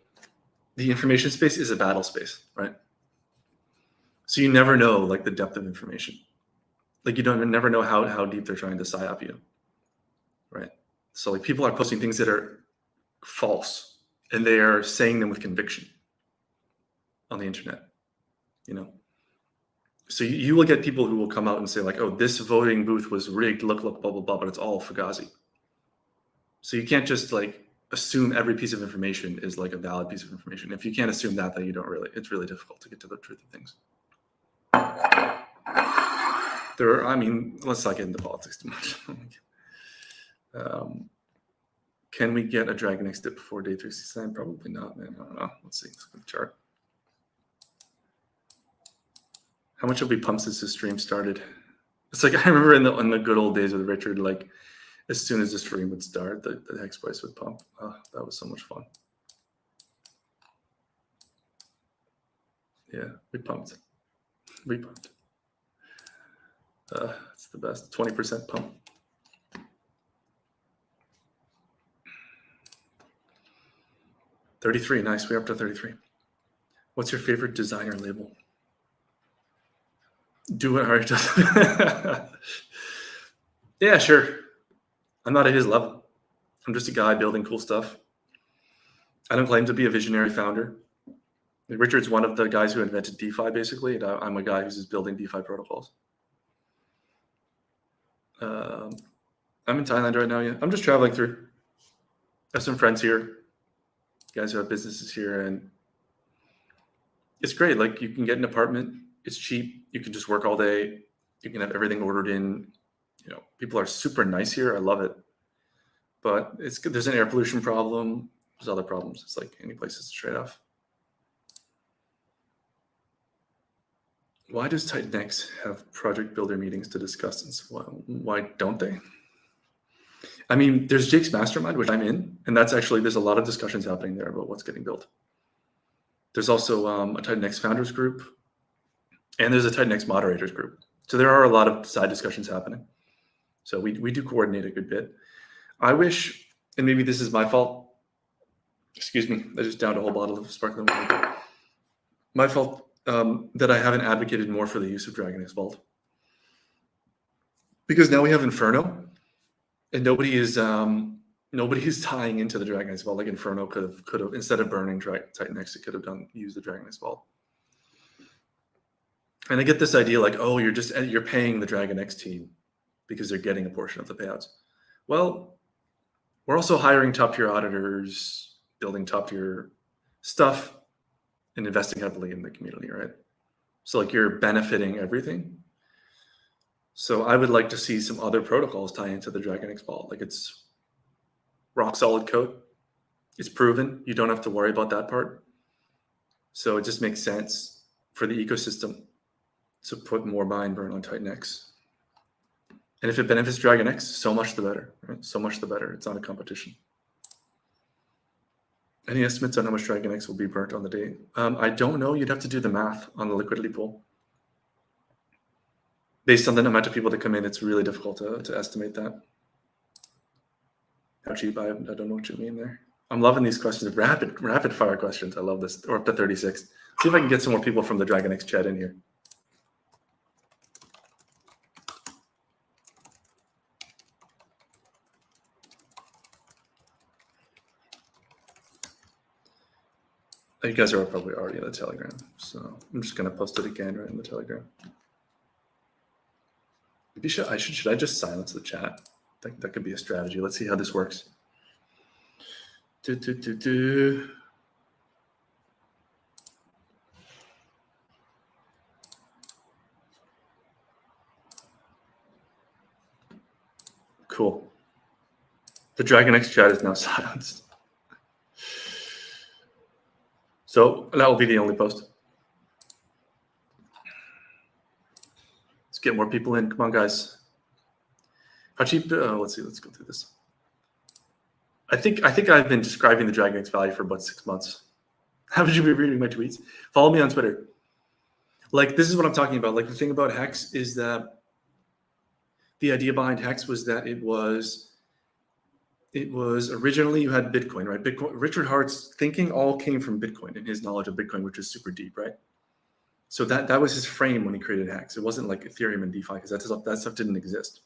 the information space is a battle space, right? So you never know like the depth of information. Like, you never know how deep they're trying to psyop you, right? So like, people are posting things that are false, and they are saying them with conviction on the internet, you know. So you will get people who will come out and say like, oh, this voting booth was rigged, look, blah, blah, blah, but it's all Fugazi. So you can't just like assume every piece of information is like a valid piece of information. If you can't assume that, then it's really difficult to get to the truth of things. Let's not get into politics too much. Can we get a DragonX dip before day 369? Probably not, man. I don't know. Let's see. Let's look at the chart. How much have we pumped since the stream started? It's like, I remember in the good old days with Richard, like, as soon as the stream would start, the hex price would pump. Oh, that was so much fun. Yeah, we pumped. It's the best. 20% pump. $33. Nice. We're up to 33. What's your favorite designer label? Do what Ari does. Yeah, sure. I'm not at his level. I'm just a guy building cool stuff. I don't claim to be a visionary founder. Richard's one of the guys who invented DeFi, basically, and I'm a guy who's just building DeFi protocols. I'm in Thailand right now. Yeah, I'm just traveling through. I have some friends here. guys who have businesses here, and it's great. Like you can get an apartment, it's cheap, you can just work all day, you can have everything ordered in. People are super nice here. I love it. But there's an air pollution problem. There's other problems. It's like any place is a trade-off. Why does Titanx have project builder meetings to discuss this? Why don't they? I mean, there's Jake's mastermind, which I'm in, and there's a lot of discussions happening there about what's getting built. There's also a Titanx founders group, and there's a Titanx moderators group. So there are a lot of side discussions happening. So we do coordinate a good bit. I wish, and maybe this is my fault. Excuse me, I just downed a whole bottle of sparkling water. My fault that I haven't advocated more for the use of DragonX Vault. Because now we have Inferno, and nobody is tying into the DragonX Vault. Like Inferno could have instead of burning Titanx, it could have used the DragonX Vault. And I get this idea like, oh, you're paying the DragonX team because they're getting a portion of the payouts. Well, we're also hiring top-tier auditors, building top-tier stuff, and investing heavily in the community, right? So like you're benefiting everything. So I would like to see some other protocols tie into the DragonX Vault. Like it's rock solid code. It's proven. You don't have to worry about that part. So it just makes sense for the ecosystem to put more buy and burn on Titanx. And if it benefits DragonX, so much the better, right? So much the better. It's not a competition. Any estimates on how much DragonX will be burnt on the day? I don't know. You'd have to do the math on the liquidity pool. Based on the amount of people that come in, it's really difficult to estimate that. How cheap? I don't know what you mean there. I'm loving these questions. Rapid fire questions. I love this. Or up to 36. See if I can get some more people from the DragonX chat in here. You guys are probably already in the Telegram, so I'm just going to post it again right in the Telegram. Maybe should I just silence the chat? That could be a strategy. Let's see how this works. Cool. The DragonX chat is now silenced. So that will be the only post. Let's get more people in. Come on, guys. How cheap? Let's see. Let's go through this. I think I've been describing the DragonX value for about 6 months. Haven't you been reading my tweets? Follow me on Twitter. Like this is what I'm talking about. Like the thing about Hex is that the idea behind Hex was that it was originally you had Bitcoin, right? Richard Hart's thinking all came from Bitcoin and his knowledge of Bitcoin, which is super deep, right? So that was his frame when he created Hex. It wasn't like Ethereum and DeFi because that stuff didn't exist.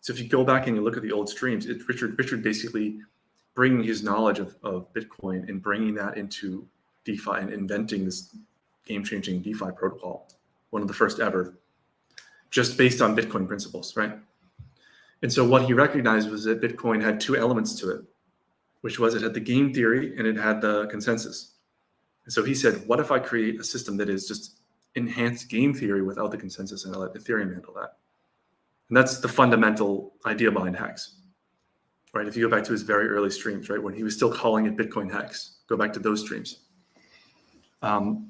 So if you go back and you look at the old streams, it's Richard basically bringing his knowledge of Bitcoin and bringing that into DeFi and inventing this game-changing DeFi protocol, one of the first ever, just based on Bitcoin principles, right? And so what he recognized was that Bitcoin had 2 elements to it, which was it had the game theory and it had the consensus. And so he said, what if I create a system that is just enhanced game theory without the consensus and I let Ethereum handle that? And that's the fundamental idea behind Hex, right? If you go back to his very early streams, right, when he was still calling it Bitcoin Hex, go back to those streams. And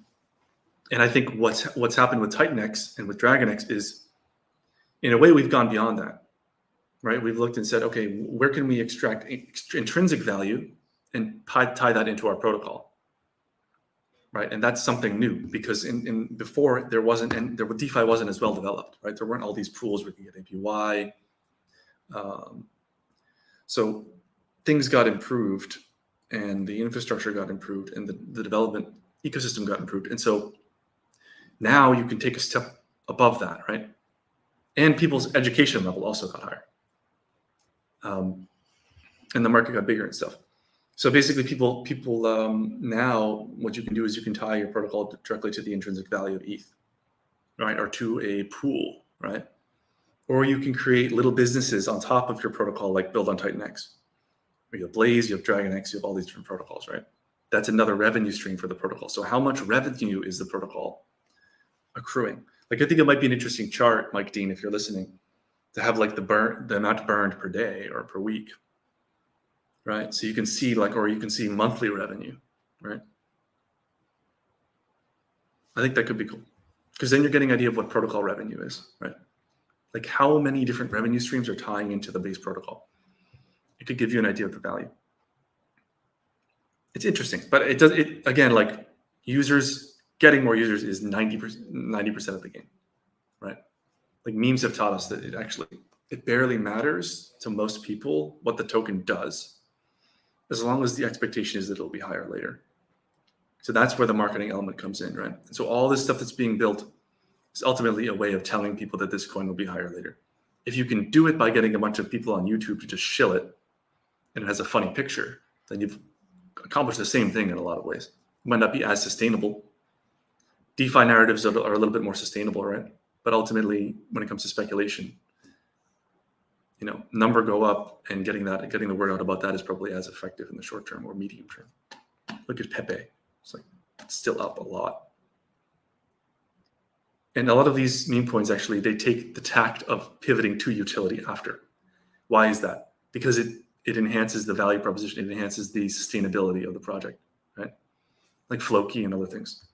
I think what's happened with Titanx and with DragonX is, in a way, we've gone beyond that. Right, we've looked and said, okay, where can we extract intrinsic value and tie that into our protocol, right? And that's something new because in before there wasn't, and DeFi wasn't as well developed, right? There weren't all these pools where you can get APY. So things got improved, and the infrastructure got improved, and the development ecosystem got improved, and so now you can take a step above that, right? And people's education level also got higher. And the market got bigger and stuff. So basically people now what you can do is you can tie your protocol directly to the intrinsic value of ETH, right? Or to a pool, right? Or you can create little businesses on top of your protocol, like build on Titanx. You have Blaze, you have DragonX, you have all these different protocols, right? that's another revenue stream for the protocol. So how much revenue is the protocol accruing? Like, I think it might be an interesting chart, Mike Dean, if you're listening, to have like the amount burned per day or per week, right? So you can see or you can see monthly revenue, right? I think that could be cool, because then you're getting an idea of what protocol revenue is, right? Like how many different revenue streams are tying into the base protocol. It could give you an idea of the value. It's interesting, but again, like getting more users is 90% of the game, right? Like memes have taught us that it barely matters to most people what the token does, as long as the expectation is that it'll be higher later. So that's where the marketing element comes in, right? And so all this stuff that's being built is ultimately a way of telling people that this coin will be higher later. If you can do it by getting a bunch of people on YouTube to just shill it, and it has a funny picture, then you've accomplished the same thing in a lot of ways. It might not be as sustainable. DeFi narratives are a little bit more sustainable, right? But ultimately, when it comes to speculation, number go up, and getting the word out about that is probably as effective in the short term or medium term. Look at Pepe. It's still up a lot. And a lot of these meme coins, actually, they take the tact of pivoting to utility after. Why is that? Because it enhances the value proposition. It enhances the sustainability of the project, right? Like Floki and other things.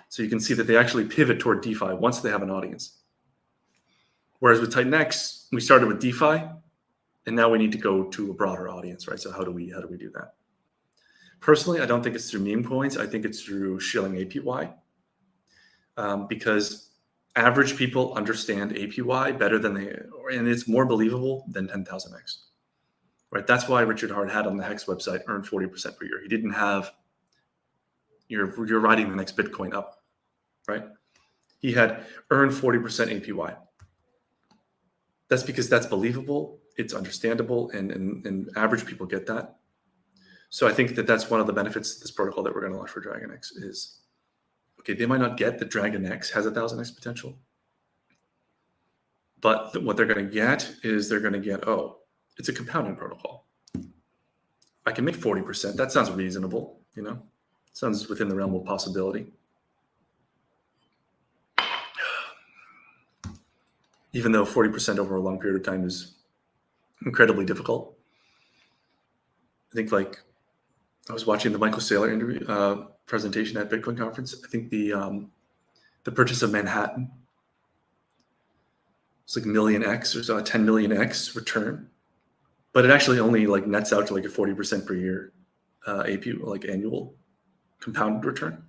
So you can see that they actually pivot toward DeFi once they have an audience. Whereas with Titanx, we started with DeFi, and now we need to go to a broader audience, right? So how do we do that? Personally, I don't think it's through meme coins. I think it's through shilling APY, because average people understand APY better and it's more believable than 10,000x, right? That's why Richard Hart had on the Hex website earned 40% per year. He didn't have you're riding the next Bitcoin up, right? He had earned 40% APY. That's because that's believable, it's understandable, and average people get that. So I think that that's one of the benefits of this protocol that we're going to launch for DragonX is, okay, they might not get that DragonX has 1,000x potential, but what they're going to get is it's a compounding protocol. I can make 40%. That sounds reasonable, sounds within the realm of possibility. Even though 40% over a long period of time is incredibly difficult. I think I was watching the Michael Saylor interview presentation at Bitcoin conference. I think the purchase of Manhattan, it's like $1,000,000x or so, a 10 million x return, but it actually only nets out to a 40% per year AP annual compounded return.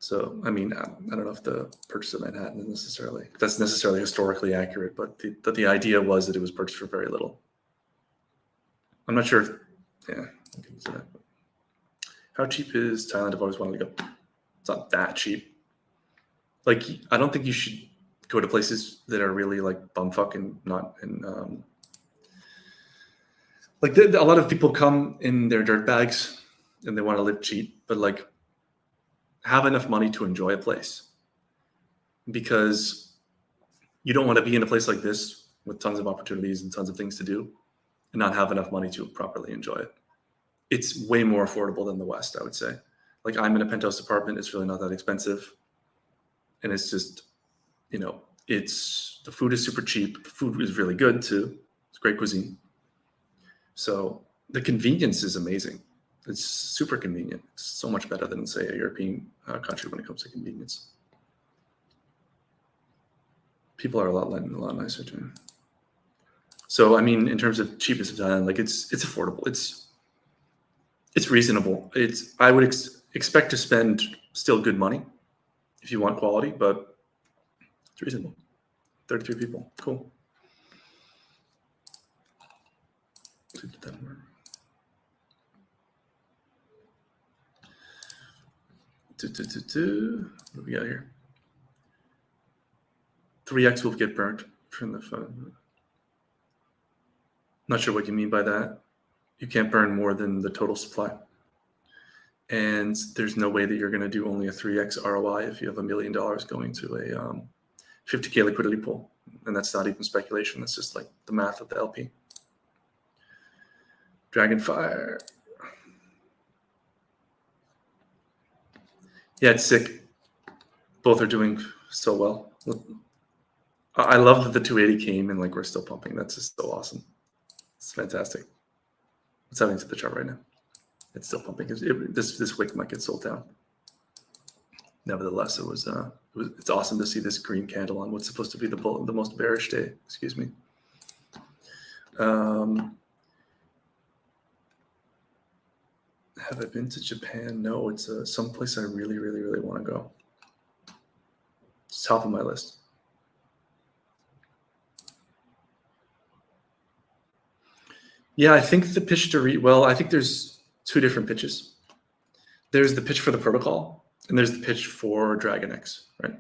So I mean, I don't know if the purchase of Manhattan is that's necessarily historically accurate, but the idea was that it was purchased for very little. I'm not sure if I can say that. How cheap is Thailand? I've always wanted to go. It's not that cheap. I don't think you should go to places that are really bumfuck and not in. A lot of people come in their dirt bags and they want to live cheap, but have enough money to enjoy a place, because you don't want to be in a place like this with tons of opportunities and tons of things to do and not have enough money to properly enjoy it. It's way more affordable than the West, I would say. I'm in a penthouse apartment. It's really not that expensive. And it's just, the food is super cheap. The food is really good too. It's great cuisine. So the convenience is amazing. It's super convenient. It's so much better than, say, a European country when it comes to convenience. People are a lot nicer too. So I mean, in terms of cheapest of Thailand, it's affordable. It's reasonable. I would expect to spend still good money if you want quality, but it's reasonable. 33 people, cool. What do we got here? 3x will get burnt from the phone. Not sure what you mean by that. You can't burn more than the total supply. And there's no way that you're going to do only a 3x ROI if you have $1 million going to a 50K liquidity pool. And that's not even speculation. That's just the math of the LP. Dragonfire. Yeah, it's sick. Both are doing so well. I love that the 280 came and like we're still pumping. That's just so awesome. It's fantastic. What's happening to the chart right now? It's still pumping. This wick might get sold down. Nevertheless, it's awesome to see this green candle on what's supposed to be the most bearish day. Excuse me. Have I been to Japan? No, it's someplace I really, really, really want to go. It's top of my list. Yeah, I think the pitch to read. Well, I think there's two different pitches. There's the pitch for the protocol, and there's the pitch for DragonX, right?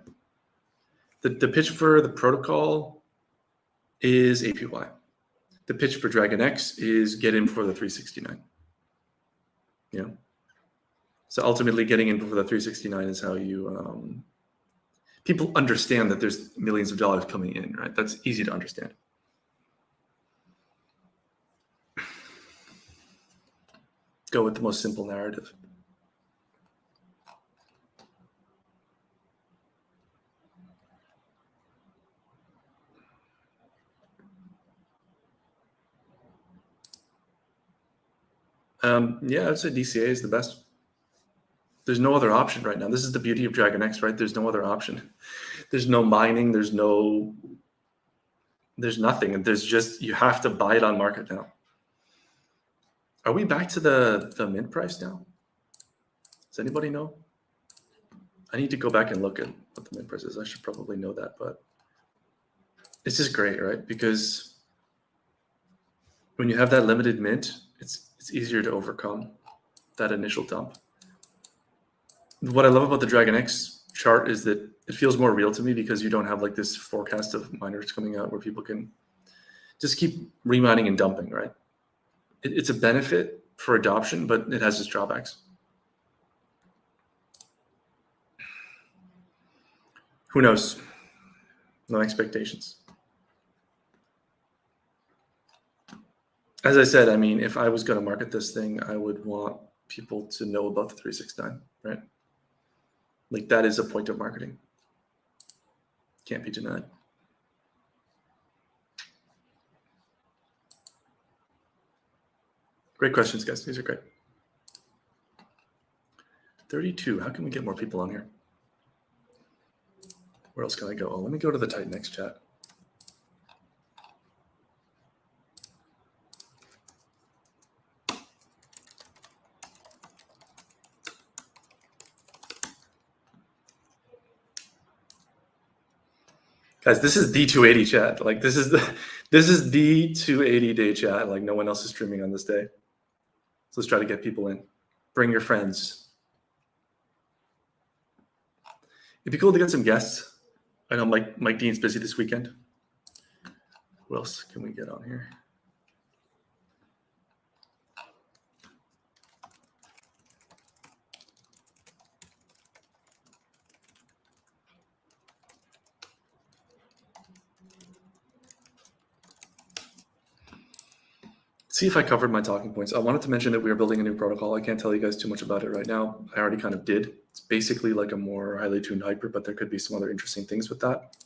The pitch for the protocol is APY. The pitch for DragonX is get in for the 369. Yeah. So ultimately, getting in for the 369 is how you people understand that there's millions of dollars coming in, right? That's easy to understand. Go with the most simple narrative. Yeah, I'd say DCA is the best. There's no other option right now. This is the beauty of DragonX, right? There's no other option. There's no mining. There's nothing. And there's just, you have to buy it on market now. Are we back to the mint price now? Does anybody know? I need to go back and look at what the mint price is. I should probably know that, but it's just great, right? Because when you have that limited mint, it's easier to overcome that initial dump. What I love about the DragonX chart is that it feels more real to me because you don't have like this forecast of miners coming out where people can just keep remining and dumping, right? It's a benefit for adoption, but it has its drawbacks. Who knows? No expectations. As I said, I mean, if I was going to market this thing, I would want people to know about the 369, right? Like that is a point of marketing. Can't be denied. Great questions, guys. These are great. 32. How can we get more people on here? Where else can I go? Oh, let me go to the Titanx chat. Guys, this is the 280 chat. Like this is the 280 day chat. Like no one else is streaming on this day. So let's try to get people in. Bring your friends. It'd be cool to get some guests. I know Mike Dean's busy this weekend. Who else can we get on here? See if I covered my talking points. I wanted to mention that we are building a new protocol. I can't tell you guys too much about it right now. I already kind of did. It's basically like a more highly tuned hyper, but there could be some other interesting things with that.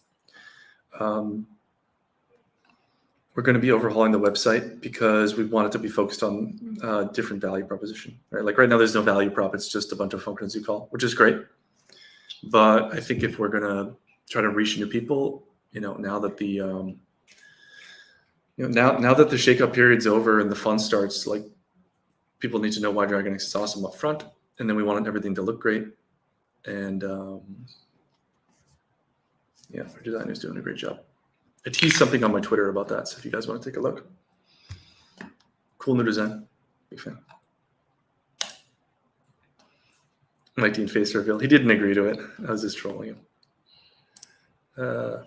We're going to be overhauling the website because we want it to be focused on different value proposition. Right? Like right now, there's no value prop. It's just a bunch of functions you call, which is great. But I think if we're going to try to reach new people, now that the now that the shakeup period's over and the fun starts, like people need to know why DragonX is awesome up front, and then we want everything to look great. And yeah, our designer's doing a great job. I teased something on my Twitter about that, so if you guys want to take a look. Cool new design. Big fan. Mike Dean face reveal. He didn't agree to it. I was just trolling him.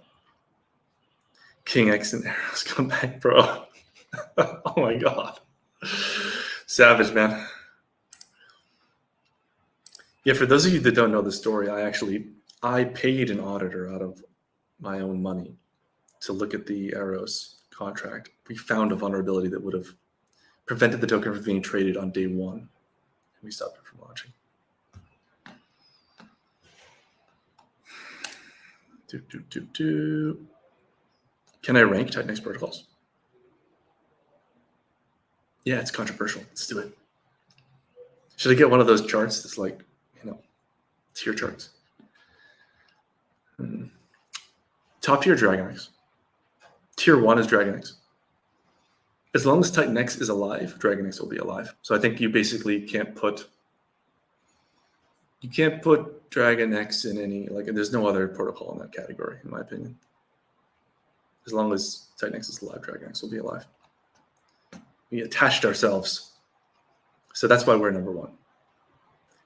King X and Arrows come back, bro. Oh my god. Savage, man. Yeah, for those of you that don't know the story, I paid an auditor out of my own money to look at the Arrows contract. We found a vulnerability that would have prevented the token from being traded on day one. And we stopped it from launching. Can I rank Titanx protocols? Yeah, it's controversial. Let's do it. Should I get one of those charts that's like, tier charts? Top tier DragonX. Tier 1 is DragonX. As long as Titanx is alive, DragonX will be alive. So I think you basically can't put DragonX in any, there's no other protocol in that category, in my opinion. As long as Titanx is alive, DragonX will be alive. We attached ourselves. So that's why we're number 1.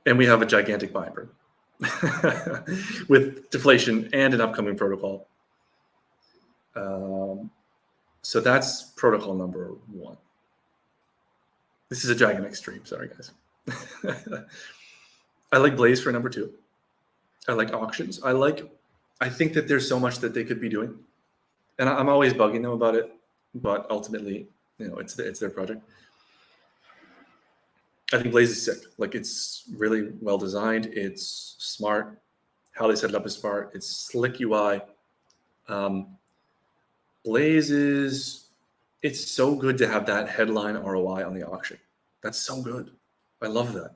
And we have a gigantic buy burn with deflation and an upcoming protocol. So that's protocol number 1. This is a DragonX stream. Sorry, guys. I like Blaze for number 2. I like auctions. I think that there's so much that they could be doing. And I'm always bugging them about it. But ultimately, it's their project. I think Blaze is sick. It's really well designed. It's smart. How they set it up is smart. It's slick UI. Blaze it's so good to have that headline ROI on the auction. That's so good. I love that.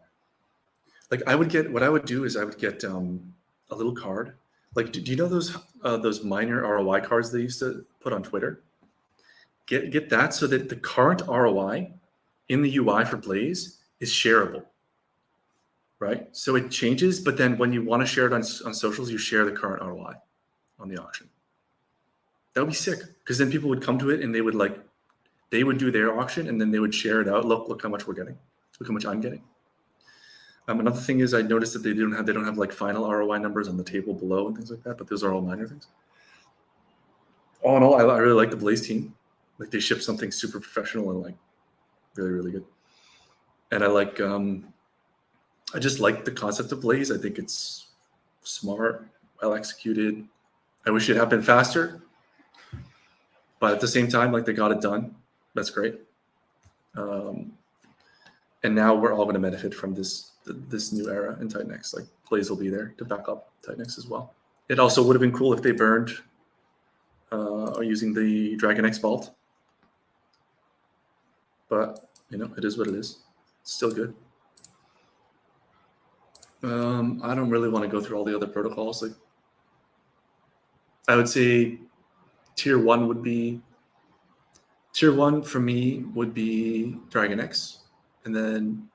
What I would do is I would get a little card. Do you know those minor ROI cards they used to put on Twitter? Get that so that the current ROI in the UI for Blaze is shareable, right? So it changes, but then when you want to share it on socials, you share the current ROI on the auction. That would be sick, because then people would come to it and they would do their auction and then they would share it out. Look how much we're getting. Look how much I'm getting. Another thing is I noticed that they don't have final ROI numbers on the table below and things like that, but those are all minor things. All in all, I really like the Blaze team. They ship something super professional and really, really good. And I just like the concept of Blaze. I think it's smart, well executed. I wish it had been faster, but at the same time, they got it done. That's great. And now we're all going to benefit from this new era in Titanx. Blaze will be there to back up Titanx as well. It also would have been cool if they burned using the DragonX vault. But, it is what it is. It's still good. I don't really want to go through all the other protocols. I would say tier 1 for me would be DragonX. And then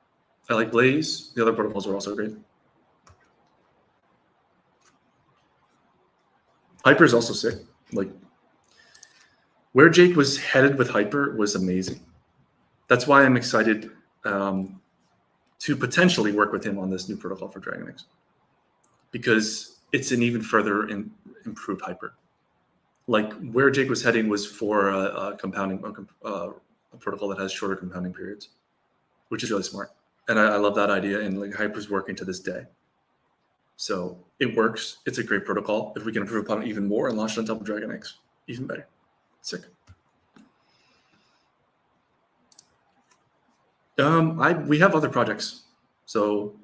I like Blaze. The other protocols are also great. Hyper is also sick. Where Jake was headed with Hyper was amazing. That's why I'm excited to potentially work with him on this new protocol for DragonX, because it's an even further improved Hyper. Where Jake was heading was for a compounding a protocol that has shorter compounding periods, which is really smart. And I love that idea. And Hyper's working to this day. So it works. It's a great protocol. If we can improve upon it even more and launch it on top of DragonX, even better. Sick. We have other projects. So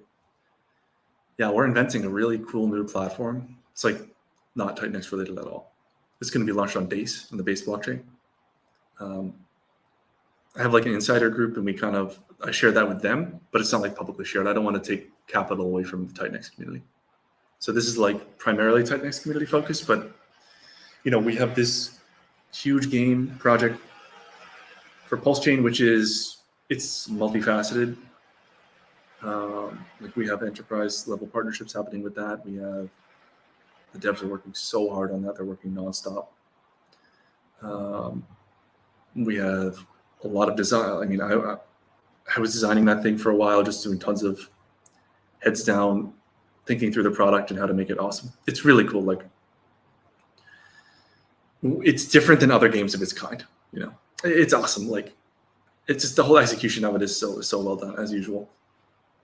yeah, we're inventing a really cool new platform. It's not Titanx related at all. It's going to be launched on Base, on the Base blockchain. I have an insider group, and I share that with them, but it's not publicly shared. I don't want to take capital away from the Titanx community. So this is primarily Titanx community focused, but we have this huge game project for Pulse Chain, which it's multifaceted. We have enterprise level partnerships happening with that. The devs are working so hard on that. They're working nonstop. We have a lot of design. I was designing that thing for a while, just doing tons of heads down, thinking through the product and how to make it awesome. It's really cool. It's different than other games of its kind. It's awesome. It's just the whole execution of it is so well done, as usual.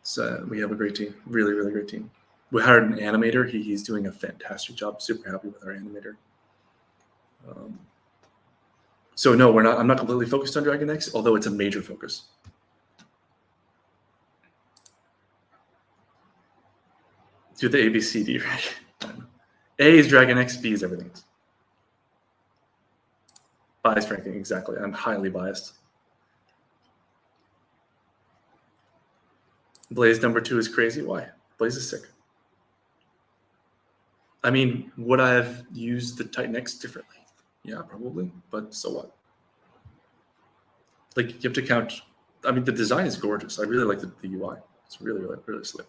So we have a great team, really, really great team. We hired an animator. He's doing a fantastic job. Super happy with our animator. So no, I'm not completely focused on DragonX, although it's a major focus. Do the ABCD, right? A is DragonX, B is everything. Biased ranking, exactly. I'm highly biased. Blaze number 2 is crazy. Why? Blaze is sick. I mean, would I have used the Titanx differently? Yeah, probably. But so what? Like, you have to count. I mean, the design is gorgeous. I really like the UI. It's really, really, really slick.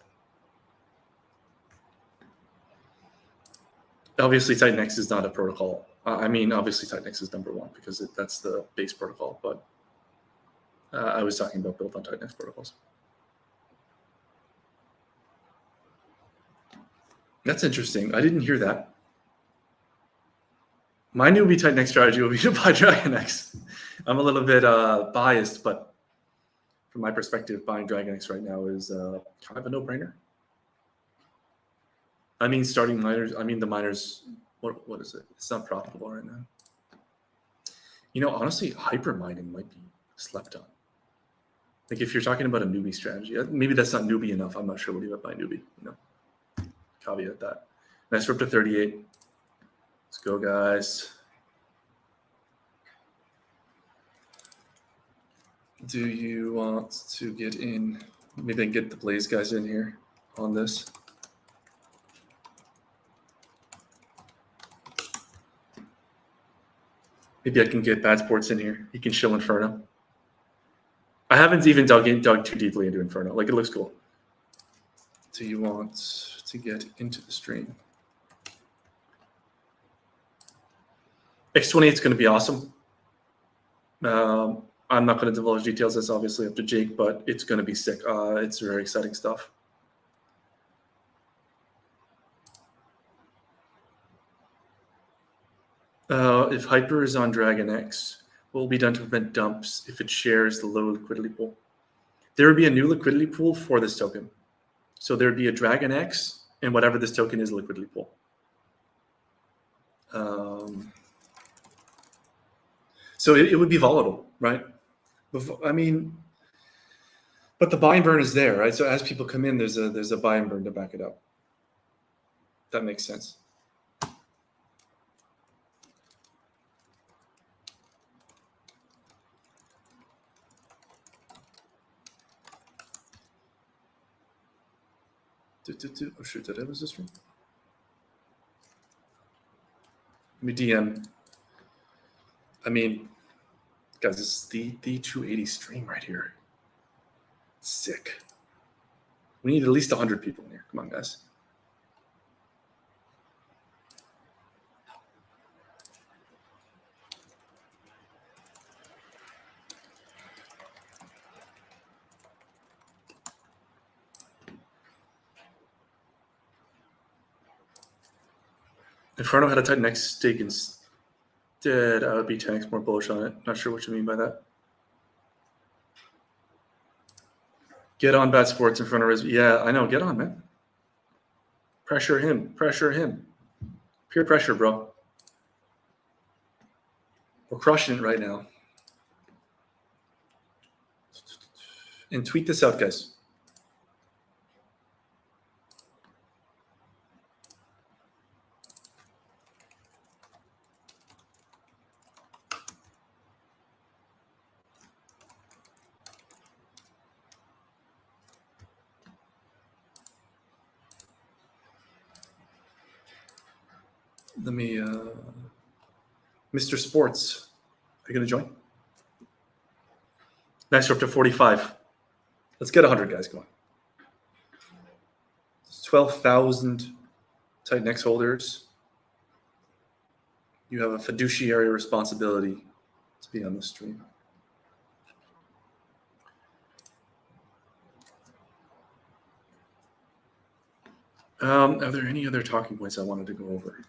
Obviously, Titanx is not a protocol. I mean, obviously, Titanx is number 1 because that's the base protocol. But I was talking about built on Titanx protocols. That's interesting. I didn't hear that. My newbie Titanx strategy will be to buy DragonX. I'm a little bit biased, but from my perspective, buying DragonX right now is kind of a no-brainer. I mean, starting miners. I mean, the miners. What is it? It's not profitable right now. You know, honestly, hyper mining might be slept on. Like, if you're talking about a newbie strategy, maybe that's not newbie enough. I'm not sure what you meant by newbie. You know, caveat that. Nice rip to 38. Let's go, guys. Do you want to get in? Maybe I can get the Blaze guys in here on this. Maybe I can get Bad Sports in here. He can shill Inferno. I haven't even dug too deeply into Inferno. Like, it looks cool. Do you want to get into the stream? X28 is going to be awesome. I'm not going to divulge details. That's obviously up to Jake, but it's going to be sick. It's very exciting stuff. If Hyper is on DragonX, what will be done to prevent dumps if it shares the low liquidity pool? There would be a new liquidity pool for this token. So there would be a DragonX and whatever this token is, liquidity pool. So it would be volatile, right? I mean, but the buy and burn is there, right? So as people come in, there's a buy and burn to back it up. That makes sense. Oh shoot, did I lose this one? Let me DM. I mean, guys, this is the 280 stream right here. Sick. We need at least 100 people in here. Come on, guys. Inferno had a Titanx stake instead. I would be 10x more bullish on it. Not sure what you mean by that. Get on Bad Sports in front of Rizvi. Yeah, I know. Get on, man. Pressure him. Pressure him. Peer pressure, bro. We're crushing it right now. And tweet this out, guys. Let me, Mr. Sports, are you going to join? Nice, we're up to 45. Let's get 100 guys going. 12,000 Titanx holders. You have a fiduciary responsibility to be on the stream. Are there any other talking points I wanted to go over?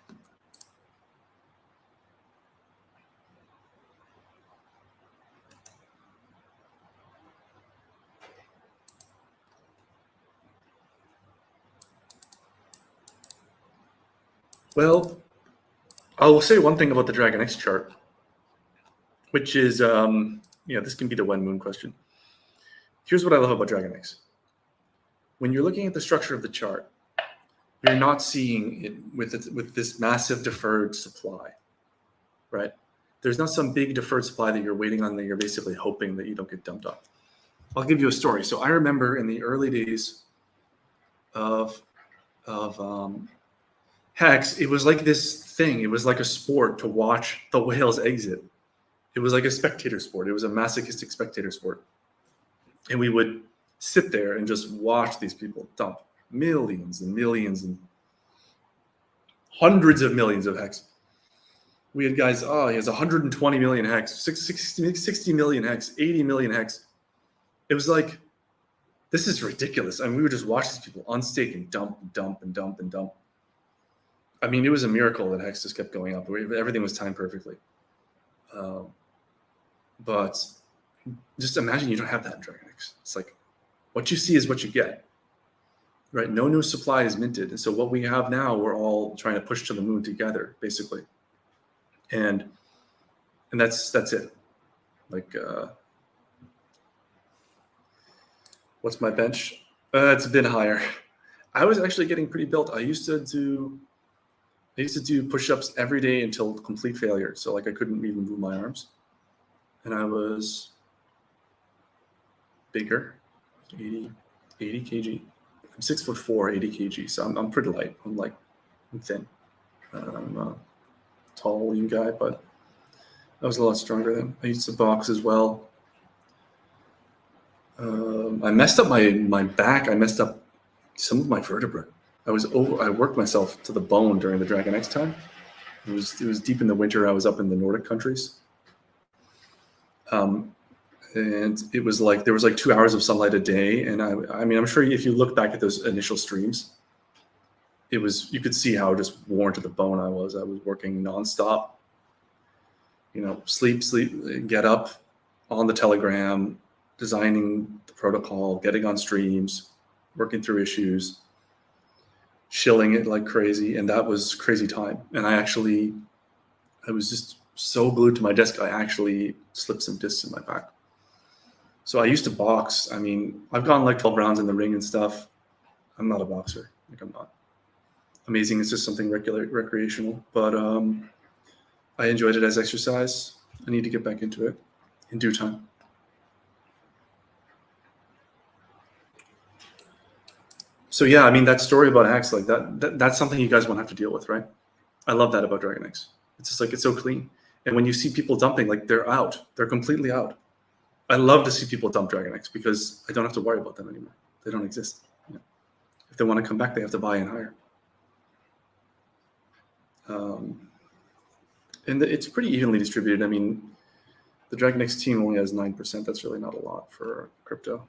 Well, I will say one thing about the DragonX chart, which is, this can be the one moon question. Here's what I love about DragonX. When you're looking at the structure of the chart, you're not seeing it with this massive deferred supply, right? There's not some big deferred supply that you're waiting on that you're basically hoping that you don't get dumped on. I'll give you a story. So I remember in the early days of Hex, it was like this thing. It was like a sport to watch the whales exit. It was like a spectator sport. It was a masochistic spectator sport. And we would sit there and just watch these people dump millions and millions and hundreds of millions of Hex. We had guys, oh, he has 120 million Hex, 60 million Hex, 80 million Hex. It was like, this is ridiculous. I mean, we would just watch these people unstake and dump and dump and dump and dump. I mean, it was a miracle that Hex just kept going up. Everything was timed perfectly. But just imagine you don't have that in DragonX. It's like, what you see is what you get, right? No new supply is minted. And so what we have now, we're all trying to push to the moon together, basically. And that's it. Like, what's my bench? It's been higher. I was actually getting pretty built. I used to do push-ups every day until complete failure. So like I couldn't even move my arms. And I was bigger, 80 kg. I'm 6'4", 80 kg. So I'm pretty light. I'm thin. I'm a tall, lean guy, but I was a lot stronger then. I used to box as well. I messed up my back. I messed up some of my vertebrae. I worked myself to the bone during the DragonX time. It was deep in the winter. I was up in the Nordic countries. And it was like, there was like 2 hours of sunlight a day. And I mean, I'm sure if you look back at those initial streams, you could see how just worn to the bone I was. I was working nonstop, sleep, get up on the Telegram, designing the protocol, getting on streams, working through issues, shilling it like crazy. And that was crazy time. And I was just so glued to my desk, I actually slipped some discs in my back. So I used to box. I mean, I've gone like 12 rounds in the ring and stuff. I'm not a boxer. Like, I'm not. Amazing. It's just something recreational, but I enjoyed it as exercise. I need to get back into it in due time. So yeah, I mean, that story about hacks, like that's something you guys won't have to deal with, right? I love that about DragonX. It's just like, it's so clean. And when you see people dumping, like they're out, they're completely out. I love to see people dump DragonX because I don't have to worry about them anymore. They don't exist. If they want to come back, they have to buy in higher. And it's pretty evenly distributed. I mean, the DragonX team only has 9%. That's really not a lot for crypto.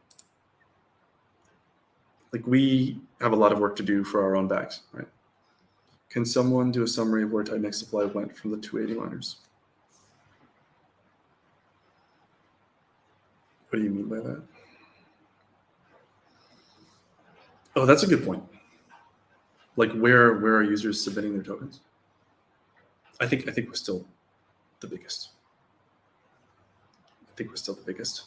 Like, we have a lot of work to do for our own backs, right? Can someone do a summary of where Titanx supply went from the 280 miners? What do you mean by that? Oh, that's a good point. Like, where are users submitting their tokens? I think we're still the biggest. I think we're still the biggest.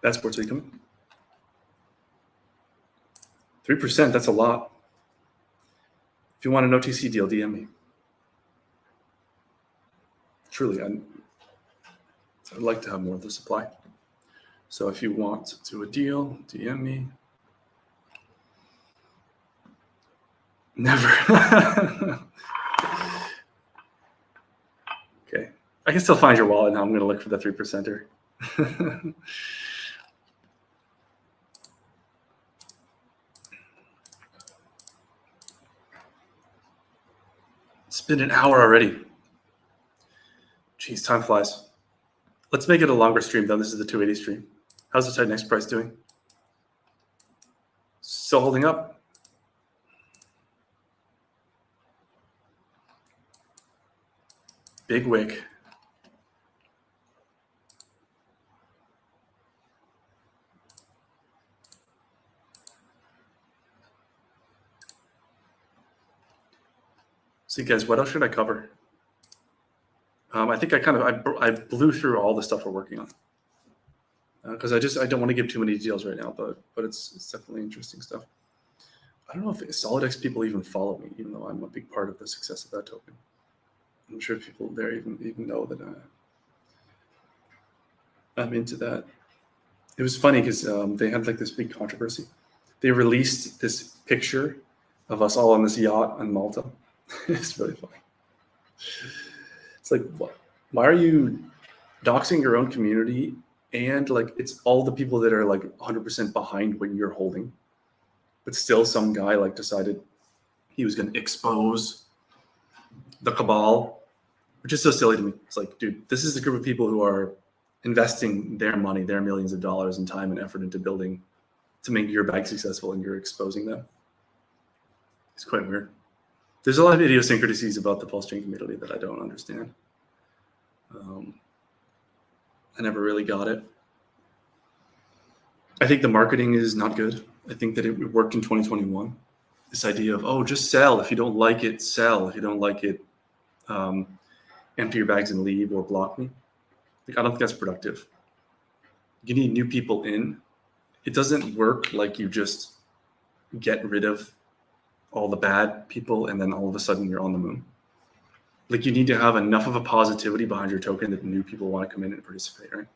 Passports, are you coming? 3%, that's a lot. If you want an OTC deal, DM me. Truly, I'd like to have more of the supply. So if you want to do a deal, DM me. Never. Okay. I can still find your wallet now. I'm going to look for the 3%er. It's been an hour already. Jeez, time flies. Let's make it a longer stream, though. This is the 280 stream. How's the Titanx price doing? Still holding up? Big wick. So guys, what else should I cover? I think I blew through all the stuff we're working on because I don't want to give too many details right now, but it's definitely interesting stuff. I don't know if SolidX people even follow me, even though I'm a big part of the success of that token. I'm sure people there even know that I'm into that. It was funny because they had like this big controversy. They released this picture of us all on this yacht on Malta. It's really funny. It's like, what? Why are you doxing your own community? And like, it's all the people that are like 100% behind what you're holding. But still some guy like decided he was going to expose the cabal, which is so silly to me. It's like, dude, this is a group of people who are investing their money, their millions of dollars and time and effort into building to make your bag successful, and you're exposing them. It's quite weird. There's a lot of idiosyncrasies about the pulse chain community that I don't understand. I never really got it. I think the marketing is not good. I think that it worked in 2021. This idea of, oh, just sell. If you don't like it, sell. If you don't like it, empty your bags and leave or block me. Like, I don't think that's productive. You need new people in. It doesn't work like you just get rid of all the bad people and then all of a sudden you're on the moon. Like, you need to have enough of a positivity behind your token that new people want to come in and participate, right?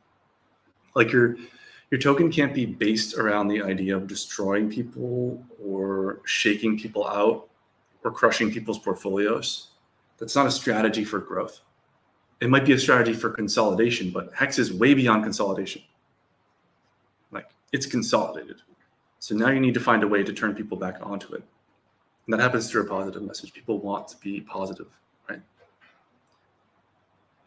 Like your token can't be based around the idea of destroying people or shaking people out or crushing people's portfolios. That's not a strategy for growth. It might be a strategy for consolidation, but Hex is way beyond consolidation. Like, it's consolidated. So now you need to find a way to turn people back onto it. And that happens through a positive message. People want to be positive, right?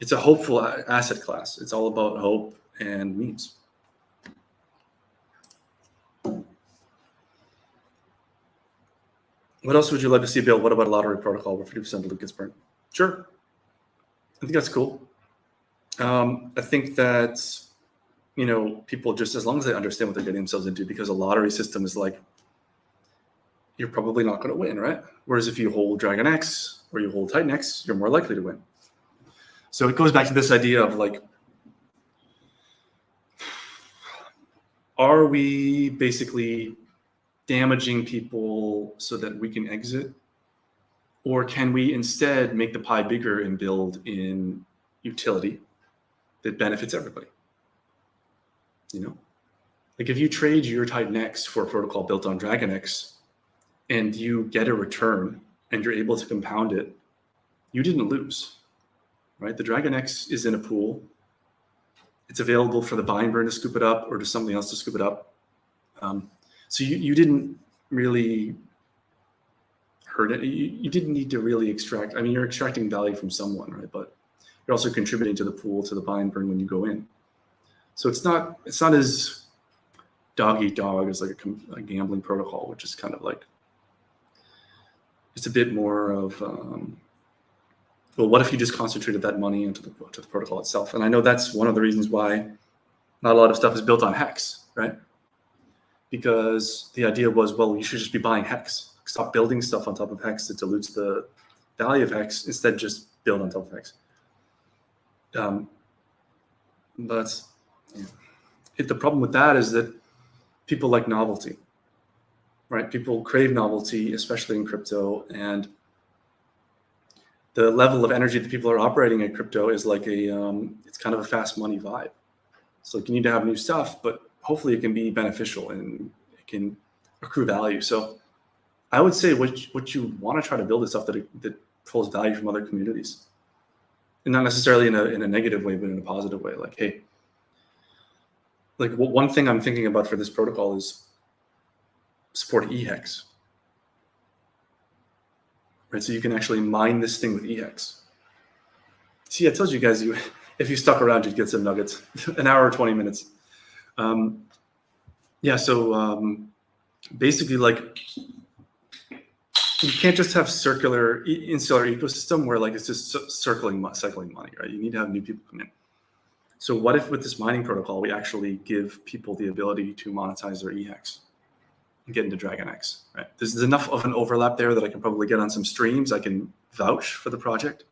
It's a hopeful asset class. It's all about hope and memes. What else would you like to see built? What about a lottery protocol where 50% of the loot gets burned? Sure. I think that's cool. I think that, you know, people, just as long as they understand what they're getting themselves into, because a lottery system is like, you're probably not going to win, right? Whereas if you hold DragonX or you hold Titanx, you're more likely to win. So it goes back to this idea of like, are we basically damaging people so that we can exit? Or can we instead make the pie bigger and build in utility that benefits everybody? You know, like if you trade your Titanx for a protocol built on DragonX and you get a return and you're able to compound it, you didn't lose, right? The DragonX is in a pool. It's available for the buy and burn to scoop it up or to something else to scoop it up. So you didn't really hurt it. You didn't need to really extract. I mean, you're extracting value from someone, right? But you're also contributing to the pool, to the buy and burn when you go in. So it's not as dog eat dog as like a gambling protocol, which is kind of like, it's a bit more of, well, what if you just concentrated that money into the protocol itself? And I know that's one of the reasons why not a lot of stuff is built on Hex, right? Because the idea was, well, you should just be buying Hex. Stop building stuff on top of Hex that dilutes the value of Hex. Instead, just build on top of Hex. But the problem with that is that people like novelty, right? People crave novelty, especially in crypto. And the level of energy that people are operating in crypto is like it's kind of a fast money vibe. So like, you need to have new stuff, but hopefully it can be beneficial and it can accrue value. So I would say what you want to try to build is stuff that pulls value from other communities, and not necessarily in a negative way, but in a positive way. Like, hey, like one thing I'm thinking about for this protocol is support eHex, right? So you can actually mine this thing with eHex. See, I told you guys, if you stuck around, you'd get some nuggets. An hour or 20 minutes. Yeah. So basically, like, you can't just have circular insular ecosystem where like it's just cycling money, right? You need to have new people come in. So what if with this mining protocol, we actually give people the ability to monetize their EX and get into DragonX, right? There's enough of an overlap there that I can probably get on some streams. I can vouch for the project.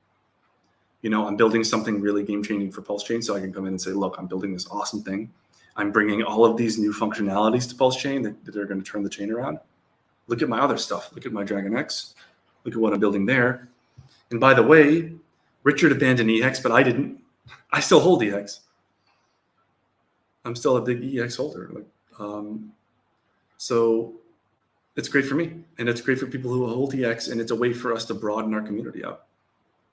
You know, I'm building something really game-changing for Pulse Chain, so I can come in and say, look, I'm building this awesome thing. I'm bringing all of these new functionalities to Pulse Chain that are going to turn the chain around. Look at my other stuff. Look at my DragonX. Look at what I'm building there. And by the way, Richard abandoned EX, but I didn't. I still hold EX. I'm still a big EX holder. So it's great for me, and it's great for people who hold EX, and it's a way for us to broaden our community out,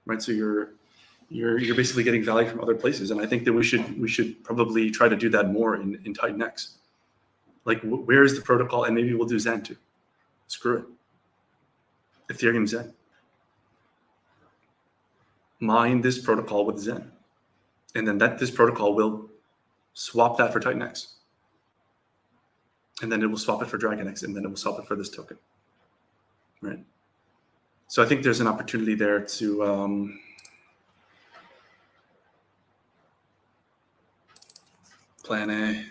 right? So you're basically getting value from other places, and I think that we should probably try to do that more in Titanx. Like, where is the protocol? And maybe we'll do Zen too. Screw it. Ethereum Zen. Mine this protocol with Zen, and then this protocol will swap that for Titanx, and then it will swap it for DragonX, and then it will swap it for this token, right? So I think there's an opportunity there to plan A.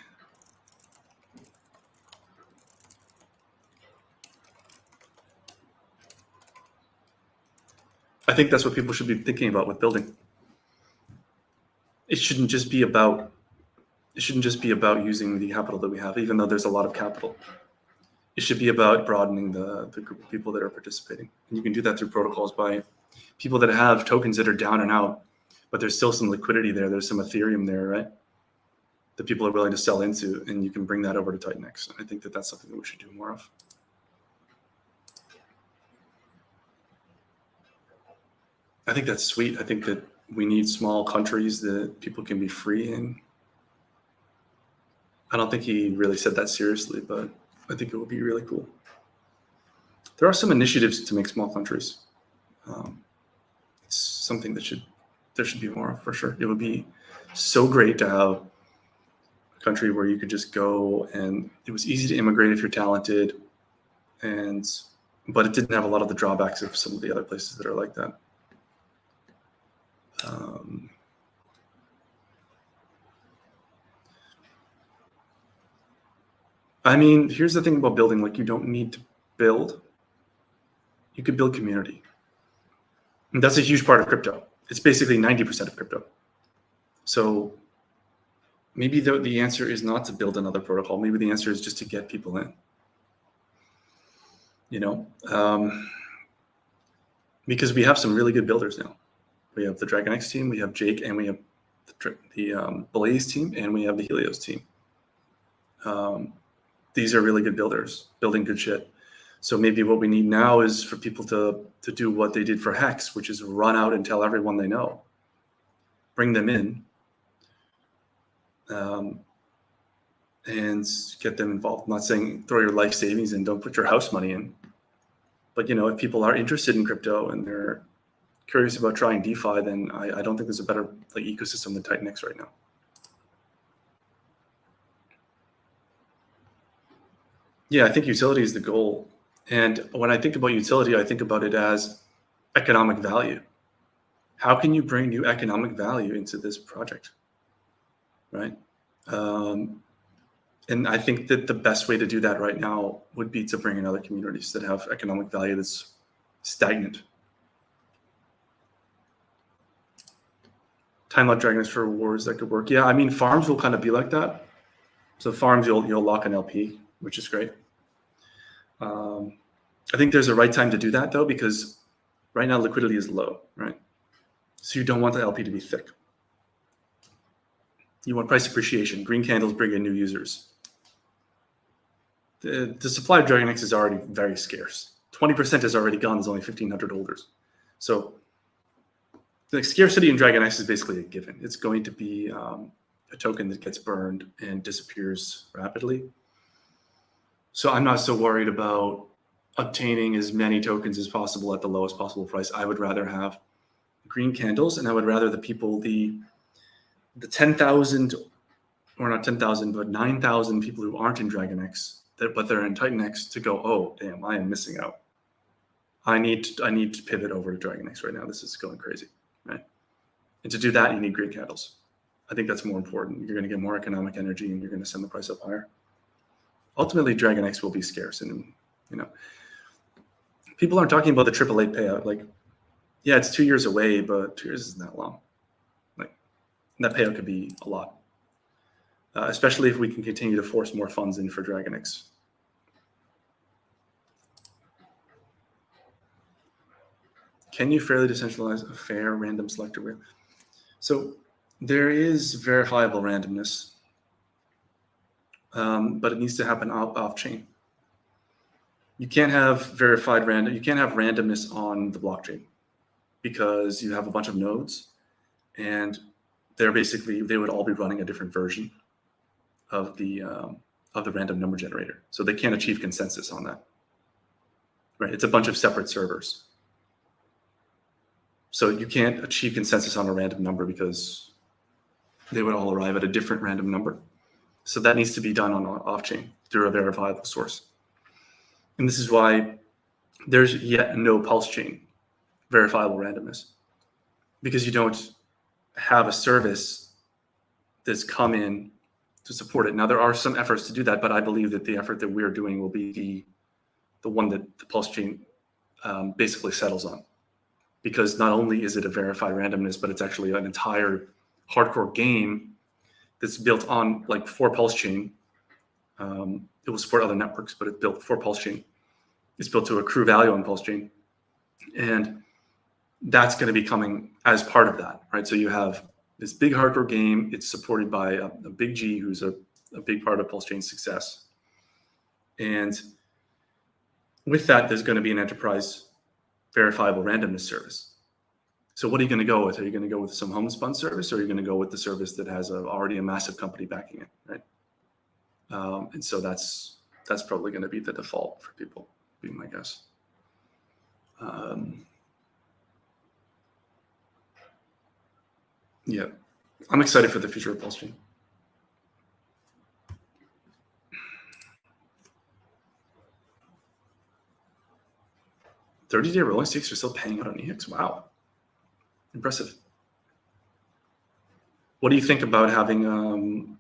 I think that's what people should be thinking about with building. It shouldn't just be about using the capital that we have, even though there's a lot of capital. It should be about broadening the group of people that are participating. And you can do that through protocols by people that have tokens that are down and out, but there's still some liquidity there. There's some Ethereum there, right? That people are willing to sell into, and you can bring that over to Titanx. I think that that's something that we should do more of. I think that's sweet. I think that we need small countries that people can be free in. I don't think he really said that seriously, but I think it would be really cool. There are some initiatives to make small countries. It's something that there should be more of, for sure. It would be so great to have a country where you could just go and it was easy to immigrate if you're talented, but it didn't have a lot of the drawbacks of some of the other places that are like that. I mean, here's the thing about building, like you don't need to build. You could build community. And that's a huge part of crypto. It's basically 90% of crypto. So maybe the answer is not to build another protocol. Maybe the answer is just to get people in. You know, because we have some really good builders now. We have the DragonX team, we have Jake, and we have the Blaze team, and we have the Helios team. These are really good builders, building good shit. So maybe what we need now is for people to do what they did for Hex, which is run out and tell everyone they know. Bring them in and get them involved. I'm not saying throw your life savings in, don't put your house money in. But, you know, if people are interested in crypto and they're curious about trying DeFi, then I don't think there's a better ecosystem than Titanx right now. Yeah, I think utility is the goal. And when I think about utility, I think about it as economic value. How can you bring new economic value into this project, right? And I think that the best way to do that right now would be to bring in other communities that have economic value that's stagnant. Time-locked DragonX for rewards that could work. Yeah, I mean, farms will kind of be like that. So farms, you'll lock an LP, which is great. I think there's a right time to do that, though, because right now liquidity is low, right? So you don't want the LP to be thick. You want price appreciation. Green candles bring in new users. The supply of DragonX is already very scarce. 20% is already gone. There's only 1,500 holders. So the scarcity in DragonX is basically a given. It's going to be a token that gets burned and disappears rapidly. So I'm not so worried about obtaining as many tokens as possible at the lowest possible price. I would rather have green candles, and I would rather the people, the 10,000, or not 10,000, but 9,000 people who aren't in DragonX, but they're in Titanx, to go, oh, damn, I am missing out. I need to pivot over to DragonX right now. This is going crazy, right? And to do that, you need great candles. I think that's more important. You're going to get more economic energy, and you're going to send the price up higher. Ultimately, DragonX will be scarce, and people aren't talking about the AAA payout. Like, yeah, it's 2 years away, but 2 years isn't that long. Like, that payout could be a lot, especially if we can continue to force more funds in for DragonX. Can you fairly decentralize a fair random selector wheel? So there is verifiable randomness, but it needs to happen off chain. You can't have verified random. You can't have randomness on the blockchain because you have a bunch of nodes, and they would all be running a different version of the random number generator. So they can't achieve consensus on that. Right? It's a bunch of separate servers. So you can't achieve consensus on a random number because they would all arrive at a different random number. So that needs to be done on off-chain through a verifiable source. And this is why there's yet no pulse chain verifiable randomness, because you don't have a service that's come in to support it. Now, there are some efforts to do that, but I believe that the effort that we're doing will be the one that the pulse chain basically settles on. Because not only is it a verified randomness, but it's actually an entire hardcore game that's built on like for pulse chain. It will support other networks, but it's built for pulse chain. It's built to accrue value on pulse chain, and that's going to be coming as part of that, right? So you have this big hardcore game. It's supported by a big G, who's a big part of pulse chain's success, and with that, there's going to be an enterprise verifiable randomness service. So what are you going to go with? Are you going to go with some homespun service, or are you going to go with the service that has already a massive company backing it, right? And so that's probably going to be the default for people, be my guess. Yeah, I'm excited for the future of pulse chain. 30-day rolling stakes are still paying out on EX. Wow. Impressive. What do you think about having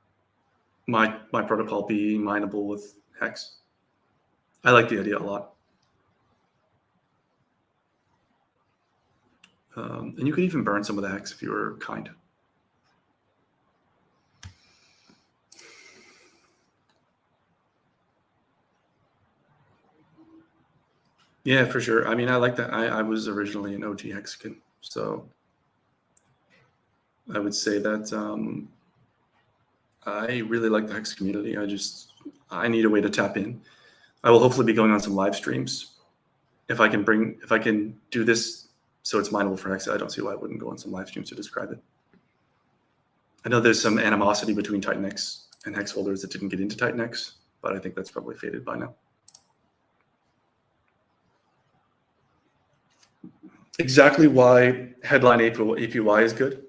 my protocol be mineable with Hex? I like the idea a lot. And you could even burn some of the Hex if you were kind. Yeah, for sure. I mean, I like that. I was originally an OG Hexagon, so I would say that I really like the Hex community. I need a way to tap in. I will hopefully be going on some live streams. If I can do this so it's mineable for Hex, I don't see why I wouldn't go on some live streams to describe it. I know there's some animosity between Titanx and Hex holders that didn't get into Titanx, but I think that's probably faded by now. Exactly why headline APY is good.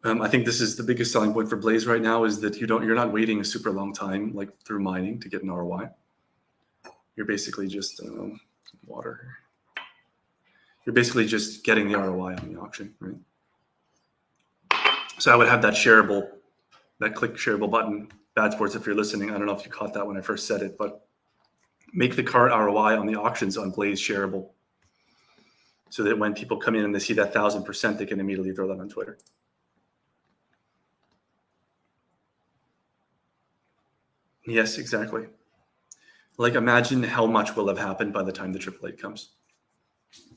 I think this is the biggest selling point for Blaze right now, is that you're not waiting a super long time like through mining to get an ROI. You're basically just water. You're basically just getting the ROI on the auction, right? So I would have that click shareable button. Bad Sports, if you're listening, I don't know if you caught that when I first said it, but make the current ROI on the auctions on Blaze shareable, so that when people come in and they see that 1,000%, they can immediately throw that on Twitter. Yes, exactly. Like, imagine how much will have happened by the time the 888 comes.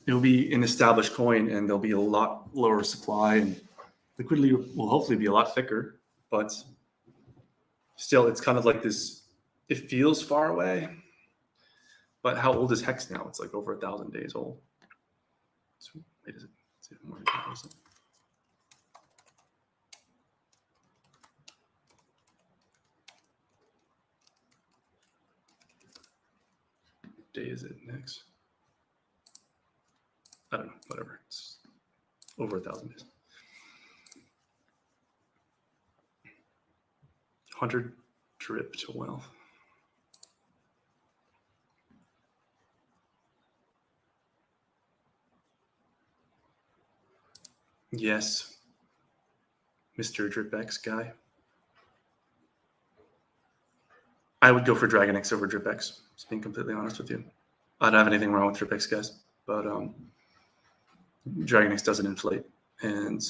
It will be an established coin, and there'll be a lot lower supply, and liquidity will hopefully be a lot thicker, but still, it's kind of like this. It feels far away, but how old is Hex now? It's like over 1,000 days old. So, wait, is it more than 1,000? What day is it next? I don't know, whatever. It's over 1,000 days. 100 drip to wealth. Yes, Mr. DripX guy. I would go for DragonX over DripX, just being completely honest with you. I don't have anything wrong with DripX, guys, but DragonX doesn't inflate. And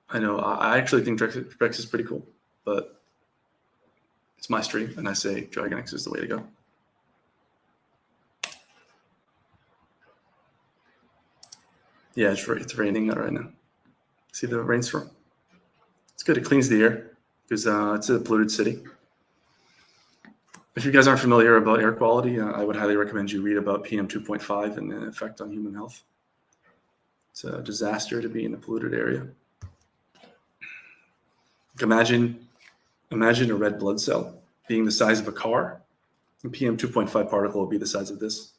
I know I actually think DripX is pretty cool, but it's my stream, and I say DragonX is the way to go. Yeah, it's raining right now. See the rainstorm? It's good. It cleans the air because it's a polluted city. If you guys aren't familiar about air quality, I would highly recommend you read about PM 2.5 and the effect on human health. It's a disaster to be in a polluted area. Imagine a red blood cell being the size of a car, and PM 2.5 particle will be the size of this.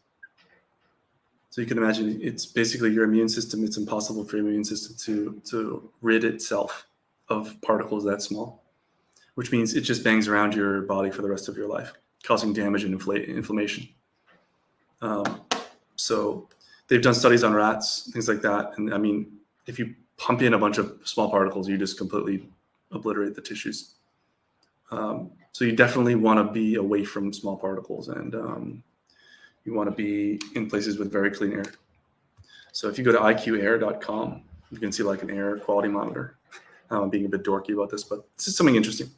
So you can imagine it's basically your immune system. It's impossible for your immune system to rid itself of particles that small, which means it just bangs around your body for the rest of your life, causing damage and inflammation. So they've done studies on rats, things like that. And I mean, if you pump in a bunch of small particles, you just completely obliterate the tissues. So you definitely want to be away from small particles, and you want to be in places with very clean air. So if you go to iqair.com, you can see like an air quality monitor. I'm being a bit dorky about this, but this is something interesting.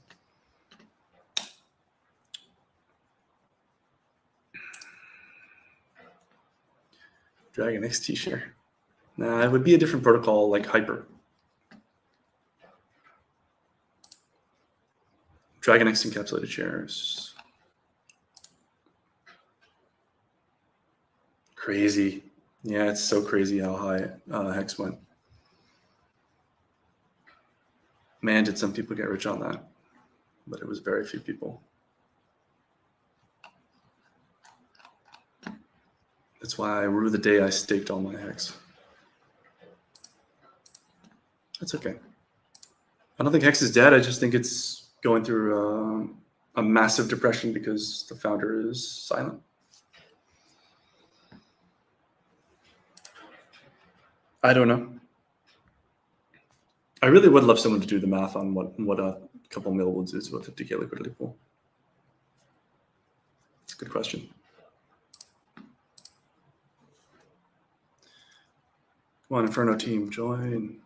DragonX t-shirt. Nah, it would be a different protocol like Hyper. DragonX encapsulated shares. Crazy. Yeah, it's so crazy how high Hex went. Man, did some people get rich on that, but it was very few people. That's why I rue the day I staked all my Hex. That's okay. I don't think Hex is dead. I just think it's going through a massive depression because the founder is silent. I don't know. I really would love someone to do the math on what a couple milliwoods is with a 50K liquidity pool. It's a good question. Come on, Inferno team, join.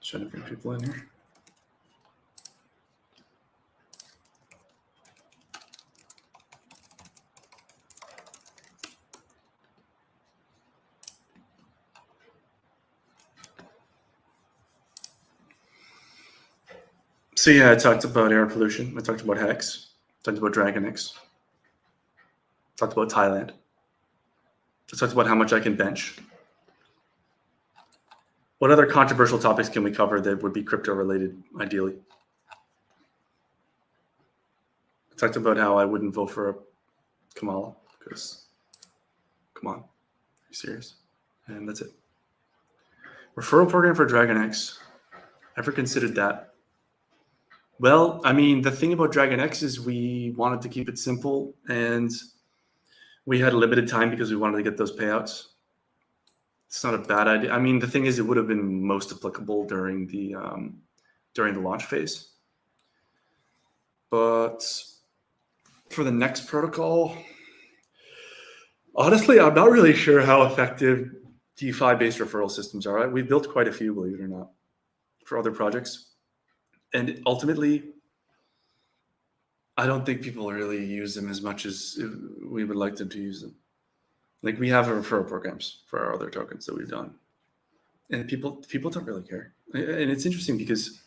Trying to bring people in here. So yeah, I talked about air pollution. I talked about Hex. I talked about DragonX. I talked about Thailand. I talked about how much I can bench. What other controversial topics can we cover that would be crypto related, ideally? I talked about how I wouldn't vote for Kamala because, come on, are you serious? And that's it. Referral program for DragonX. Ever considered that? Well, I mean, the thing about DragonX is we wanted to keep it simple, and we had a limited time because we wanted to get those payouts. It's not a bad idea. I mean, the thing is, it would have been most applicable during the launch phase. But for the next protocol, honestly, I'm not really sure how effective DeFi-based referral systems are. We've built quite a few, believe it or not, for other projects. And ultimately, I don't think people really use them as much as we would like them to use them. Like, we have referral programs for our other tokens that we've done, and people don't really care. And it's interesting because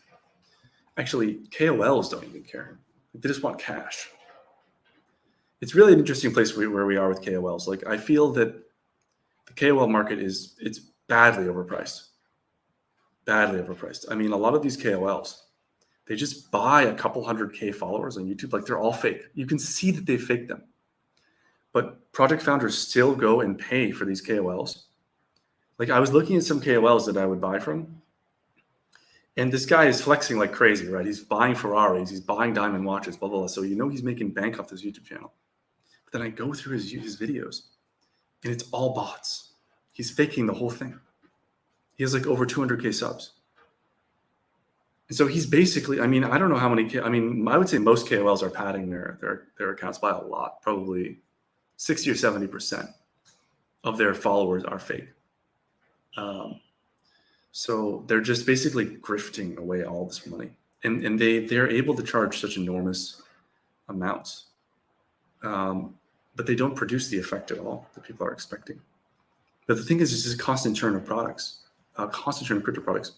actually KOLs don't even care. They just want cash. It's really an interesting place where we are with KOLs. Like, I feel that the KOL market it's badly overpriced. Badly overpriced. I mean, a lot of these KOLs, They just buy a couple 100K followers on YouTube. Like they're all fake. You can see that they fake them. But project founders still go and pay for these KOLs. Like I was looking at some KOLs that I would buy from, and this guy is flexing like crazy, right? He's buying Ferraris, he's buying diamond watches, blah, blah, blah. So he's making bank off this YouTube channel. But then I go through his videos, and it's all bots. He's faking the whole thing. He has like over 200K subs. And so he's basically, I don't know how many, I would say most KOLs are padding their accounts by a lot, probably 60 or 70% of their followers are fake. So they're just basically grifting away all this money, and they're able to charge such enormous amounts, but they don't produce the effect at all that people are expecting. But the thing is, it's just a constant churn of products, constant churn of crypto products.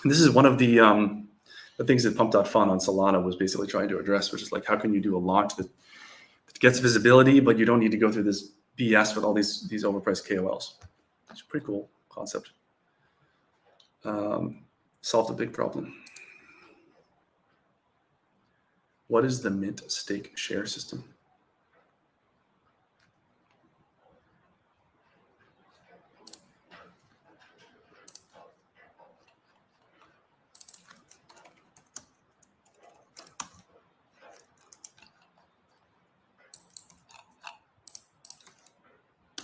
And this is one of the things that Pump.Fun on Solana was basically trying to address, which is like, how can you do a launch that gets visibility, but you don't need to go through this BS with all these overpriced KOLs. It's a pretty cool concept. Solved a big problem. What is the Mint stake share system?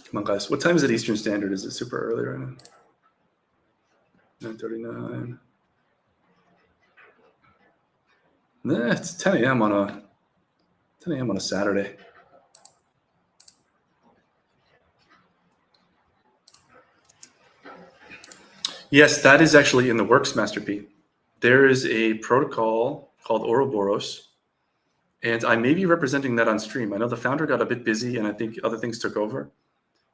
Come on, guys. What time is it Eastern Standard? Is it super early right now? 9:39. Nah, it's 10 a.m. on a Saturday. Yes, that is actually in the works, Master P. There is a protocol called Ouroboros, and I may be representing that on stream. I know the founder got a bit busy, and I think other things took over,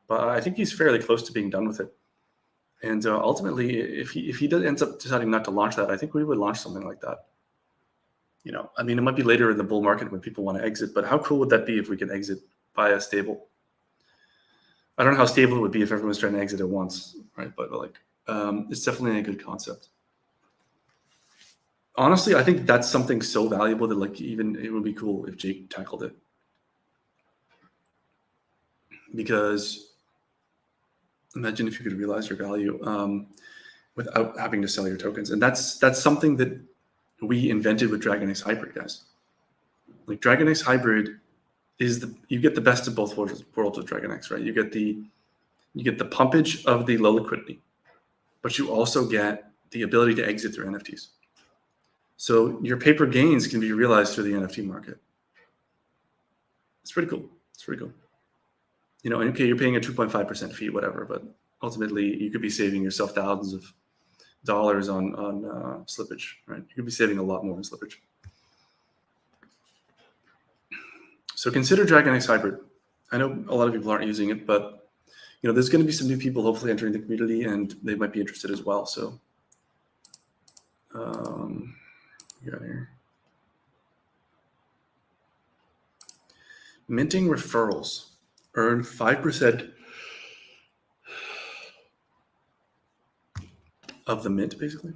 but I think he's fairly close to being done with it. And ultimately, if he ends up deciding not to launch that, I think we would launch something like that. It might be later in the bull market when people want to exit, but how cool would that be if we could exit via stable? I don't know how stable it would be if everyone's trying to exit at once, right? But it's definitely a good concept. Honestly, I think that's something so valuable that even it would be cool if Jake tackled it. Because imagine if you could realize your value without having to sell your tokens. And that's something that we invented with DragonX Hybrid, guys. Like DragonX Hybrid you get the best of both worlds with DragonX, right? You get the pumpage of the low liquidity, but you also get the ability to exit through NFTs. So your paper gains can be realized through the NFT market. It's pretty cool. Okay, you're paying a 2.5% fee, whatever, but ultimately you could be saving yourself thousands of dollars on slippage, right? You could be saving a lot more on slippage. So consider DragonX Hybrid. I know a lot of people aren't using it, but there's going to be some new people hopefully entering the community, and they might be interested as well. So, got here. Minting referrals. Earn 5% of the mint, basically.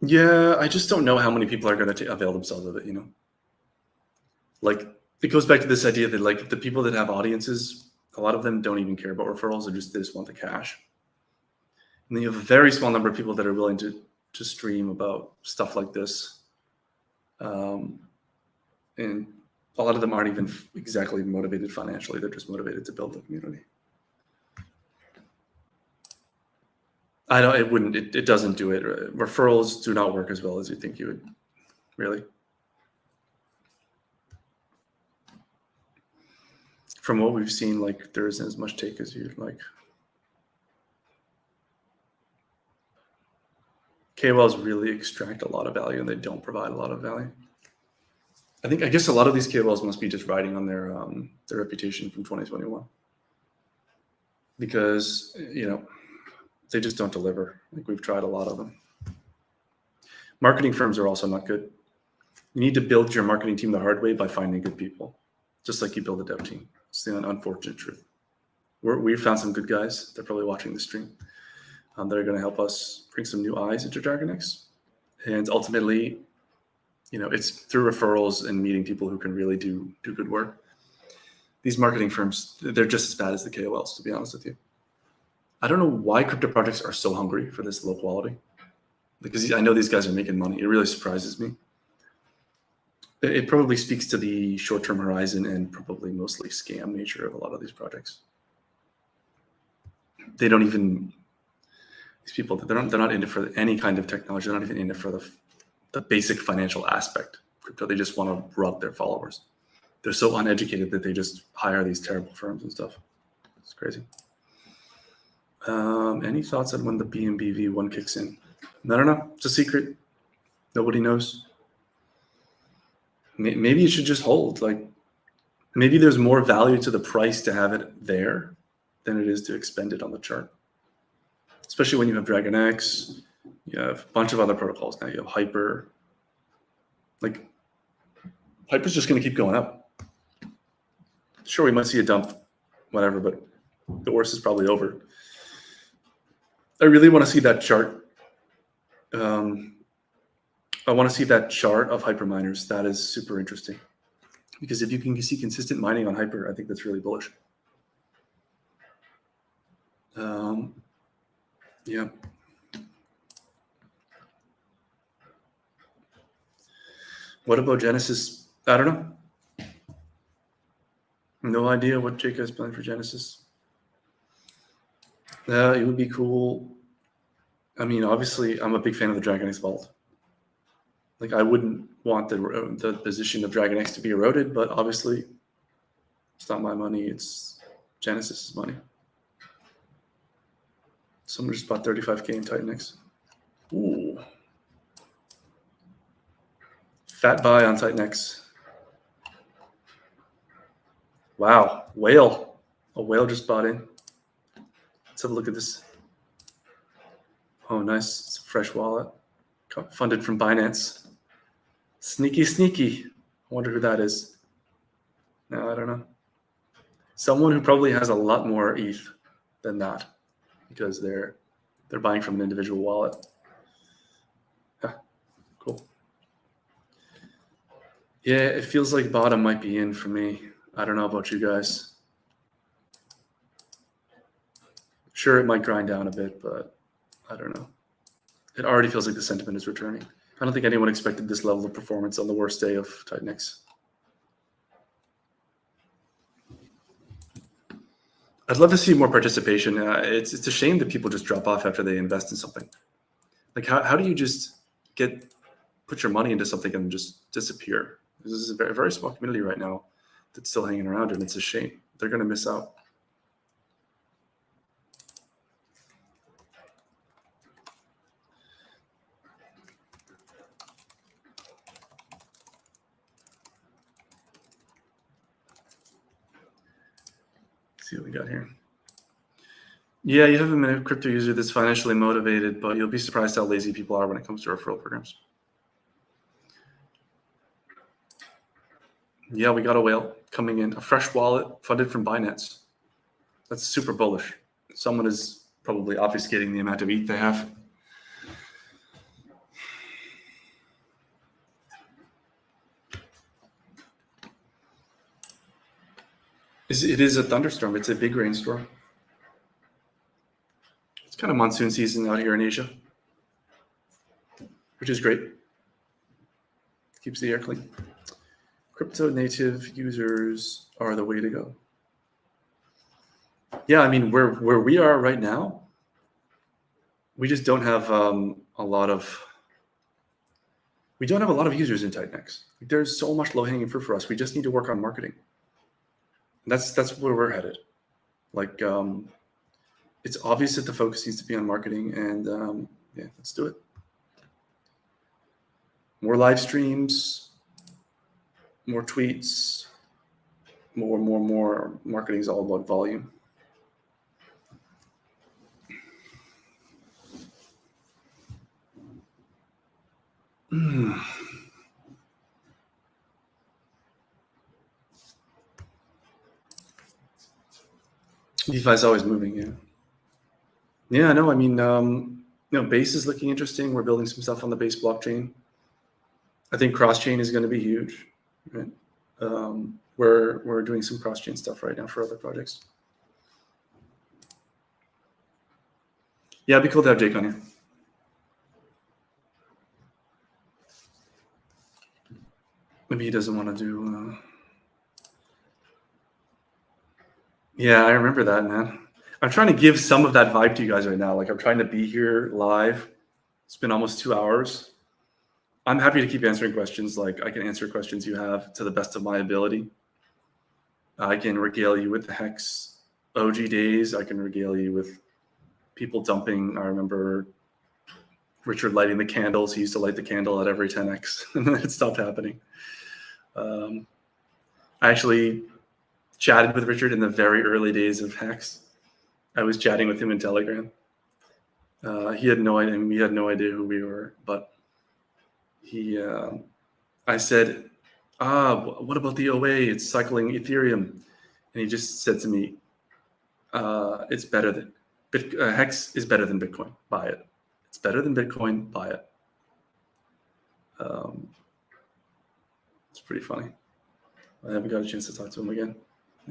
Yeah, I just don't know how many people are going to avail themselves of it, Like, it goes back to this idea that, the people that have audiences, a lot of them don't even care about referrals. They just want the cash. And then you have a very small number of people that are willing to stream about stuff like this. And a lot of them aren't even exactly motivated financially. They're just motivated to build the community. I know it wouldn't. It doesn't do it. Referrals do not work as well as you think you would. Really. From what we've seen, there isn't as much take as you'd like. KOLs really extract a lot of value, and they don't provide a lot of value. I guess a lot of these KOLs must be just riding on their reputation from 2021, because they just don't deliver. We've tried a lot of them. Marketing firms are also not good. You need to build your marketing team the hard way by finding good people, just like you build a dev team. It's the unfortunate truth. we found some good guys. They're probably watching the stream. That are going to help us bring some new eyes into DragonX. And ultimately, it's through referrals and meeting people who can really do good work. These marketing firms, they're just as bad as the KOLs, to be honest with you. I don't know why crypto projects are so hungry for this low quality, because I know these guys are making money. It really surprises me. It probably speaks to the short-term horizon and probably mostly scam nature of a lot of these projects. They don't even, these people, they're not in it for any kind of technology. They're not even in it for the basic financial aspect of crypto. They just want to rug their followers. They're so uneducated that they just hire these terrible firms and stuff. It's crazy. Any thoughts on when the BMBV1 kicks in? I don't know. It's a secret. Nobody knows. Maybe it should just hold. Like, maybe there's more value to the price to have it there than it is to expend it on the chart. Especially when you have DragonX, you have a bunch of other protocols now. You have Hyper. Like, Hyper's just going to keep going up. Sure, we might see a dump, whatever, but the worst is probably over. I really want to see that chart. I want to see that chart of hyperminers. That is super interesting. Because if you can see consistent mining on Hyper, I think that's really bullish. Yeah. What about Genesis? I don't know. No idea what Jake has planned for Genesis. It would be cool. I mean, obviously, I'm a big fan of the DragonX vault. Like, I wouldn't want the position of DragonX to be eroded, but obviously, it's not my money. It's Genesis' money. Someone just bought 35K in Titanx. Ooh. Fat buy on Titanx. Wow. Whale. A whale just bought in. Let's have a look at this. Oh, nice. It's a fresh wallet. Funded from Binance. Sneaky, sneaky. I wonder who that is. No, I don't know. Someone who probably has a lot more ETH than that, because they're buying from an individual wallet. Huh. Cool. Yeah, it feels like bottom might be in for me. I don't know about you guys. Sure, it might grind down a bit, but I don't know. It already feels like the sentiment is returning. I don't think anyone expected this level of performance on the worst day of Titanx. I'd love to see more participation. It's a shame that people just drop off after they invest in something. Like, how do you just put your money into something and just disappear? This is a very, very small community right now that's still hanging around, and it's a shame. They're going to miss out. Let's see what we got here. Yeah, you have a crypto user that's financially motivated, but you'll be surprised how lazy people are when it comes to referral programs. Yeah, we got a whale coming in, a fresh wallet funded from Binance. That's super bullish. Someone is probably obfuscating the amount of ETH they have. It is a thunderstorm. It's a big rainstorm. It's kind of monsoon season out here in Asia, which is great. Keeps the air clean. Crypto native users are the way to go. Yeah, I mean, where we are right now, we just don't have a lot of users in Titanx. There's so much low-hanging fruit for us. We just need to work on marketing. That's where we're headed. Like, it's obvious that the focus needs to be on marketing, and yeah, let's do it. More live streams, more tweets, more. Marketing is all about volume. DeFi is always moving, yeah. Yeah, no, I mean, Base is looking interesting. We're building some stuff on the Base blockchain. I think cross-chain is going to be huge, right? We're doing some cross-chain stuff right now for other projects. Yeah, it'd be cool to have Jake on here. Maybe he doesn't want to do. Yeah, I remember that, man. I'm trying to give some of that vibe to you guys right now. Like, I'm trying to be here live. It's been almost 2 hours. I'm happy to keep answering questions. Like, I can answer questions you have to the best of my ability. I can regale you with the Hex OG days. I can regale you with people dumping. I remember Richard lighting the candles. He used to light the candle at every 10x, and then it stopped happening. I actually chatted with Richard in the very early days of Hex. I was chatting with him in Telegram. He had no idea. We had no idea who we were, but I said, what about the OA? It's cycling Ethereum. And he just said to me, it's better than Hex is better than Bitcoin. Buy it. It's better than Bitcoin. Buy it. It's pretty funny. I haven't got a chance to talk to him again.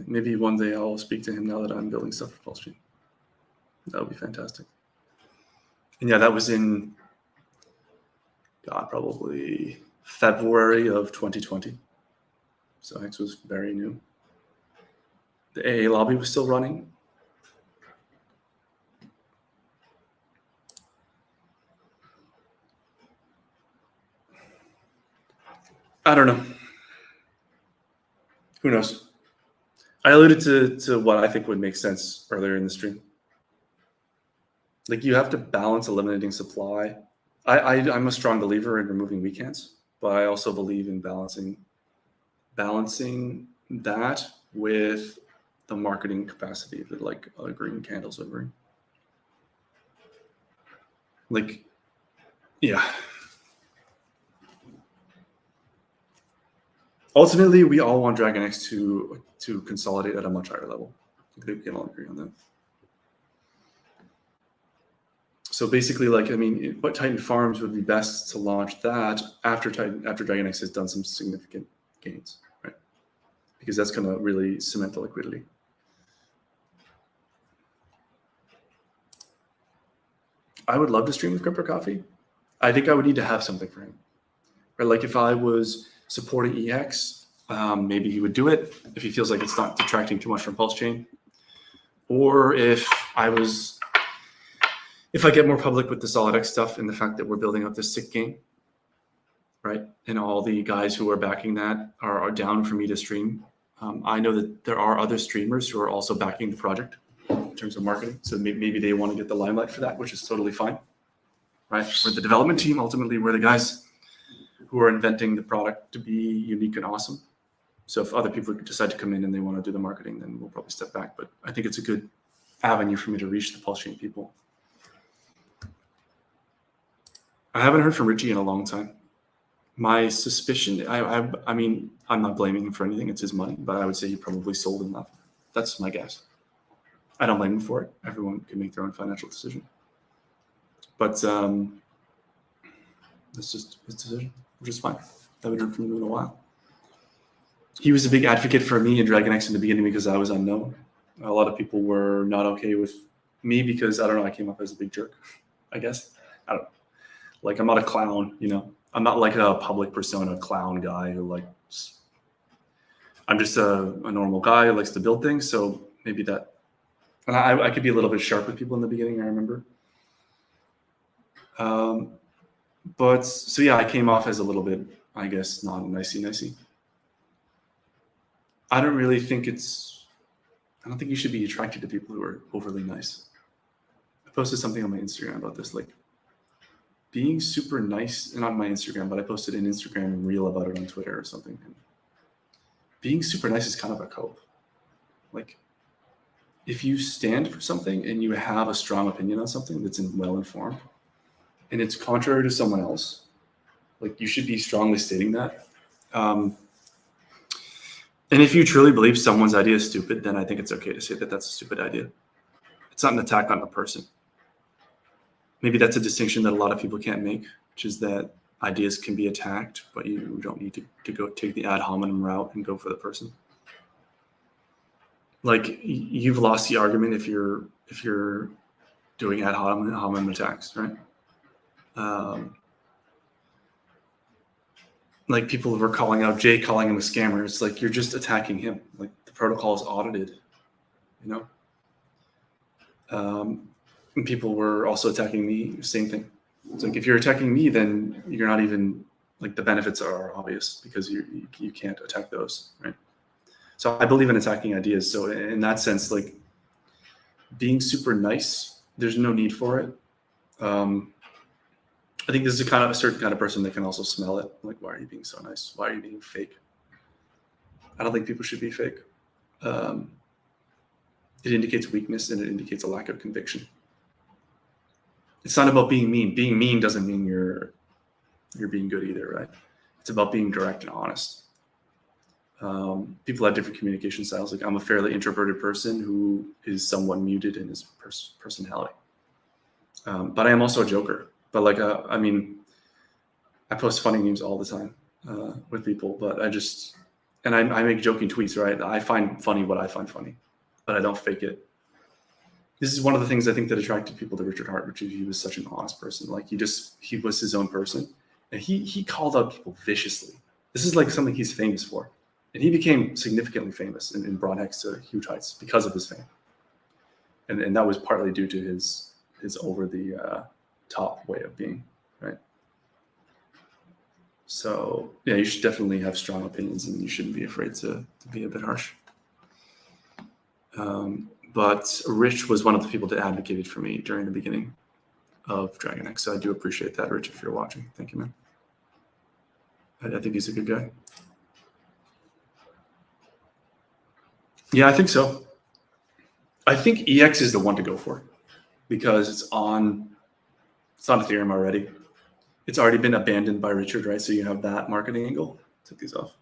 Maybe one day I'll speak to him now that I'm building stuff for Pulse Chain. That would be fantastic. And yeah, that was in, probably February of 2020. So Hex was very new. The AA lobby was still running. I don't know. Who knows? I alluded to what I think would make sense earlier in the stream. Like, you have to balance eliminating supply. I'm a strong believer in removing weak hands, but I also believe in balancing that with the marketing capacity that, like, green candles are bring. Like, yeah. Ultimately, we all want DragonX to consolidate at a much higher level. I think we can all agree on that. So basically, like, I mean, what Titan Farms would be best to launch that after DragonX has done some significant gains, right? Because that's going to really cement the liquidity. I would love to stream with Crypto Coffee. I think I would need to have something for him, right? Like, if I was supporting EX, maybe he would do it if he feels like it's not detracting too much from Pulse Chain, or if I get more public with the SolidX stuff and the fact that we're building up this sick game, right? And all the guys who are backing that are down for me to stream. I know that there are other streamers who are also backing the project in terms of marketing. So maybe they want to get the limelight for that, which is totally fine, right? We're the development team. Ultimately, we're the guys who are inventing the product to be unique and awesome. So if other people decide to come in and they want to do the marketing, then we'll probably step back. But I think it's a good avenue for me to reach the Pulse Chain people. I haven't heard from Richie in a long time. My suspicion, I mean, I'm not blaming him for anything. It's his money, but I would say he probably sold enough. That's my guess. I don't blame him for it. Everyone can make their own financial decision. But that's just his decision, which is fine. I haven't heard from him in a while. He was a big advocate for me and DragonX in the beginning because I was unknown. A lot of people were not okay with me because, I don't know, I came up as a big jerk, I guess. I don't know. Like, I'm not a clown, you know. I'm not like a public persona clown guy who, like, I'm just a normal guy who likes to build things. So maybe that, and I could be a little bit sharp with people in the beginning, I remember. But so yeah, I came off as a little bit, I guess, not nicey. I don't think you should be attracted to people who are overly nice. I posted something on my Instagram about this, like, being super nice, not on my Instagram, but I posted an Instagram reel about it on Twitter or something. And being super nice is kind of a cope. Like, if you stand for something and you have a strong opinion on something that's well informed, and it's contrary to someone else, like, you should be strongly stating that. And And if you truly believe someone's idea is stupid, then I think it's okay to say that that's a stupid idea. It's not an attack on the person. Maybe that's a distinction that a lot of people can't make, which is that ideas can be attacked, but you don't need to go take the ad hominem route and go for the person. Like, you've lost the argument if you're doing ad hominem attacks, right? Like, people were calling out Jay, calling him a scammer. It's like, you're just attacking him. Like, the protocol is audited, you know? And people were also attacking me, same thing. It's like, if you're attacking me, then you're not even, like, the benefits are obvious because you can't attack those, right? So I believe in attacking ideas. So in that sense, like, being super nice, there's no need for it. I think this is a certain kind of person that can also smell it. Like, why are you being so nice? Why are you being fake? I don't think people should be fake. It indicates weakness and it indicates a lack of conviction. It's not about being mean. Being mean doesn't mean you're being good either, right? It's about being direct and honest. People have different communication styles. Like, I'm a fairly introverted person who is somewhat muted in his personality. But I am also a joker. But like, I mean, I post funny memes all the time with people, but I make joking tweets, right? I find funny what I find funny, but I don't fake it. This is one of the things I think that attracted people to Richard Hart, which is he was such an honest person. Like, he was his own person, and he called out people viciously. This is like something he's famous for, and he became significantly famous and brought X to huge heights because of his fame, and that was partly due to his over the top way of being, right? So yeah, you should definitely have strong opinions, and you shouldn't be afraid to be a bit harsh. But Rich was one of the people that advocated for me during the beginning of DragonX. So I do appreciate that, Rich, if you're watching. Thank you, man. I think he's a good guy. Yeah, I think so. I think EX is the one to go for because it's on Ethereum already. It's already been abandoned by Richard, right? So you have that marketing angle. Took these off.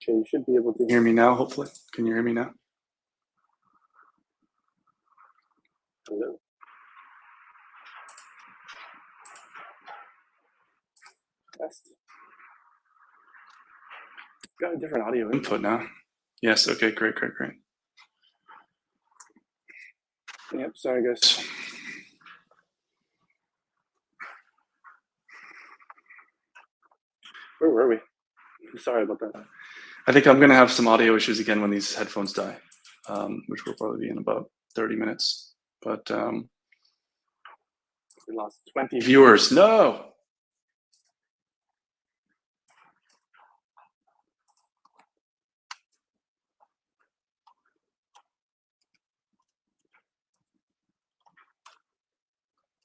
Okay, you should be able to hear me now, hopefully. Can you hear me now? Hello. Test. Got a different audio input now. Yes, okay, great. Yep, sorry guys. Where were we? Sorry about that. I think I'm gonna have some audio issues again when these headphones die, which will probably be in about 30 minutes. But we lost 20 viewers. No!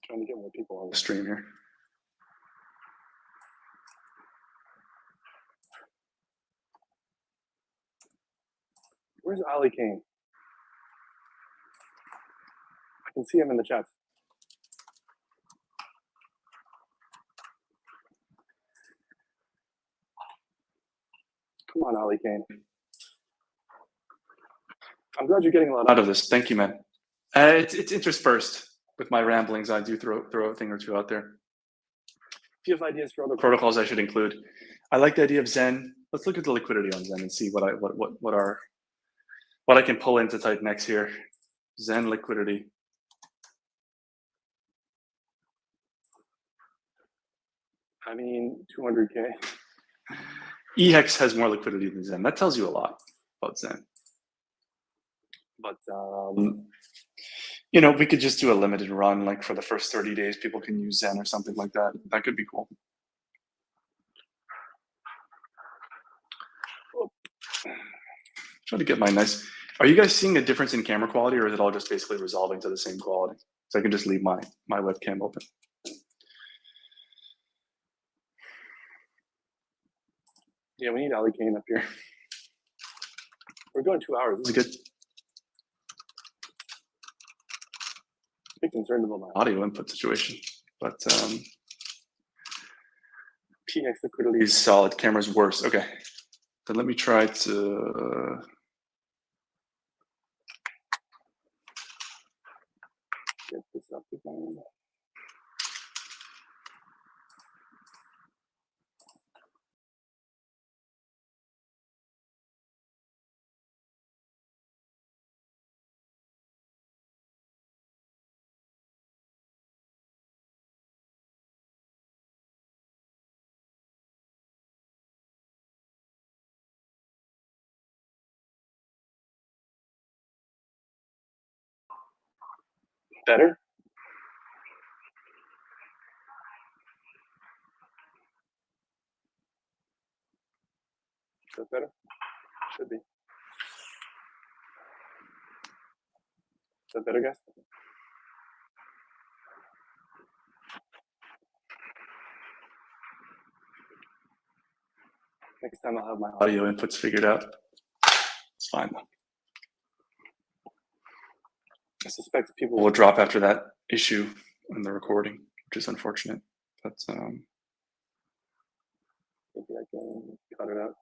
Trying to get more people on the stream here. Where's Ali Kane? I can see him in the chat. Come on, Ali Kane. I'm glad you're getting a lot out of this. Thank you, man. It's interspersed with my ramblings. I do throw a thing or two out there. If you have ideas for other protocols I should include, I like the idea of Zen. Let's look at the liquidity on Zen and see what I can pull into Titanx here. Zen liquidity. I mean, 200K. EHEX has more liquidity than Zen. That tells you a lot about Zen. But you know, we could just do a limited run, like for the first 30 days, people can use Zen or something like that. That could be cool. Try to get my nice. Are you guys seeing a difference in camera quality, or is it all just basically resolving to the same quality? So I can just leave my webcam open. Yeah, we need Ali Kane up here. We're going 2 hours. This is good. I'm a bit concerned about my audio input situation, but PX liquidity is solid. Camera's worse. Okay, then let me try to. Get this up again. Better? Is that better? Should be. Is that better, guys? Next time I'll have my audio inputs figured out. It's fine though. I suspect people will drop after that issue in the recording, which is unfortunate. But maybe I can cut it out.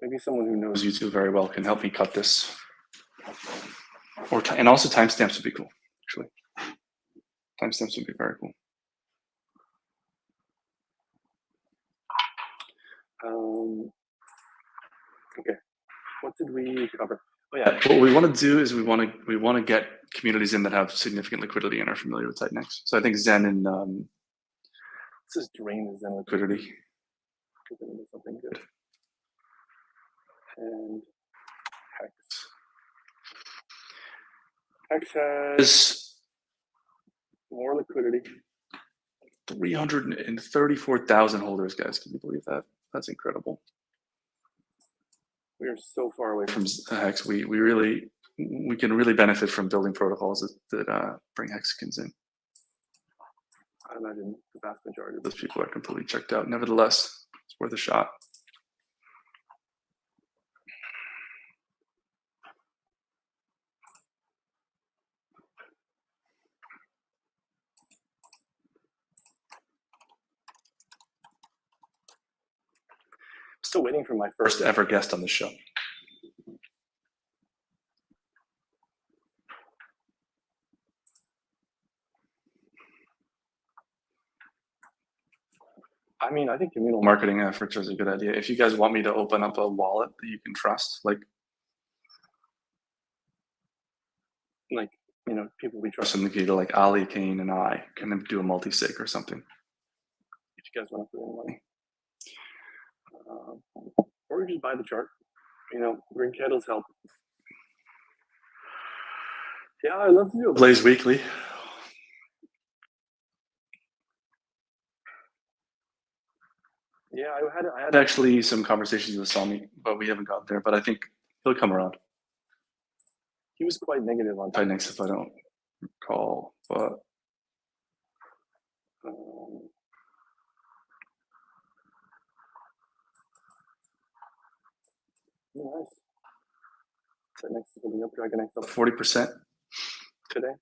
Maybe someone who knows YouTube very well can help me cut this. And also timestamps would be cool, actually. Timestamps would be very cool. Okay, what did we cover? Oh yeah, what we want to do is we want to get communities in that have significant liquidity and are familiar with Titanx. So I think Zen and let's just drain the Zen liquidity. Something good. And Hex has more liquidity. 334,000 holders, guys. Can you believe that? That's incredible. We are so far away from Hex. We can really benefit from building protocols that bring hexagons in. I imagine the vast majority of those people are completely checked out. Nevertheless, it's worth a shot. Still waiting for my first ever guest on the show. I mean, I think communal marketing efforts is a good idea. If you guys want me to open up a wallet that you can trust, like you know, people we trust in the community, like Ali, Kane, and I can do a multi-sig or something. If you guys want to put in money, or just buy the chart. You know, green candles help. Yeah, I love to do a Blaze Weekly. Yeah, I had actually some conversations with Sami, but we haven't got there. But I think he'll come around. He was quite negative on Titanx, if I don't recall, but nice. Titanx is holding up. DragonX up 40% today.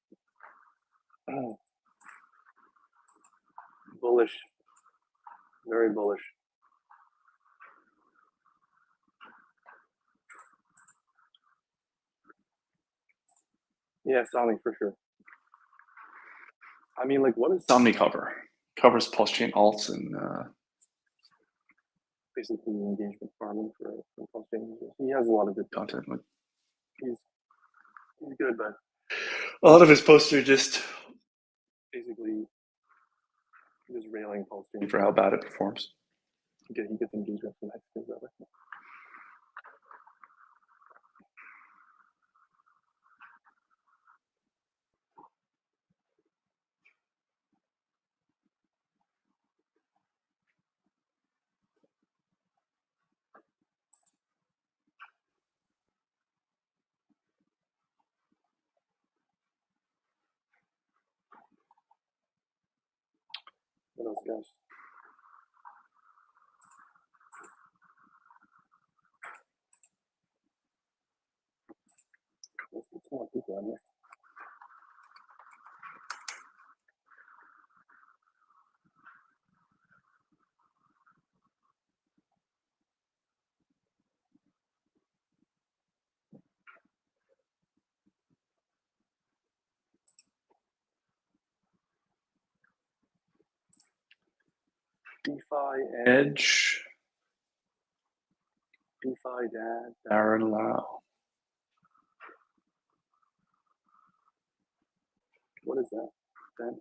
Bullish, very bullish. Yeah, Somni for sure. I mean, like, what does Somni cover? Covers pulse chain alts and basically engagement farming for pulse chain users. He has a lot of good content. Like, he's good, but a lot of his posts are just basically just railing pulse chain for how bad it performs. He gets engagement from Mexicans that way. What else, guys? Let's get some more people on here. DeFi Edge, DeFi Dad, Darren Lau. What is that? Ben?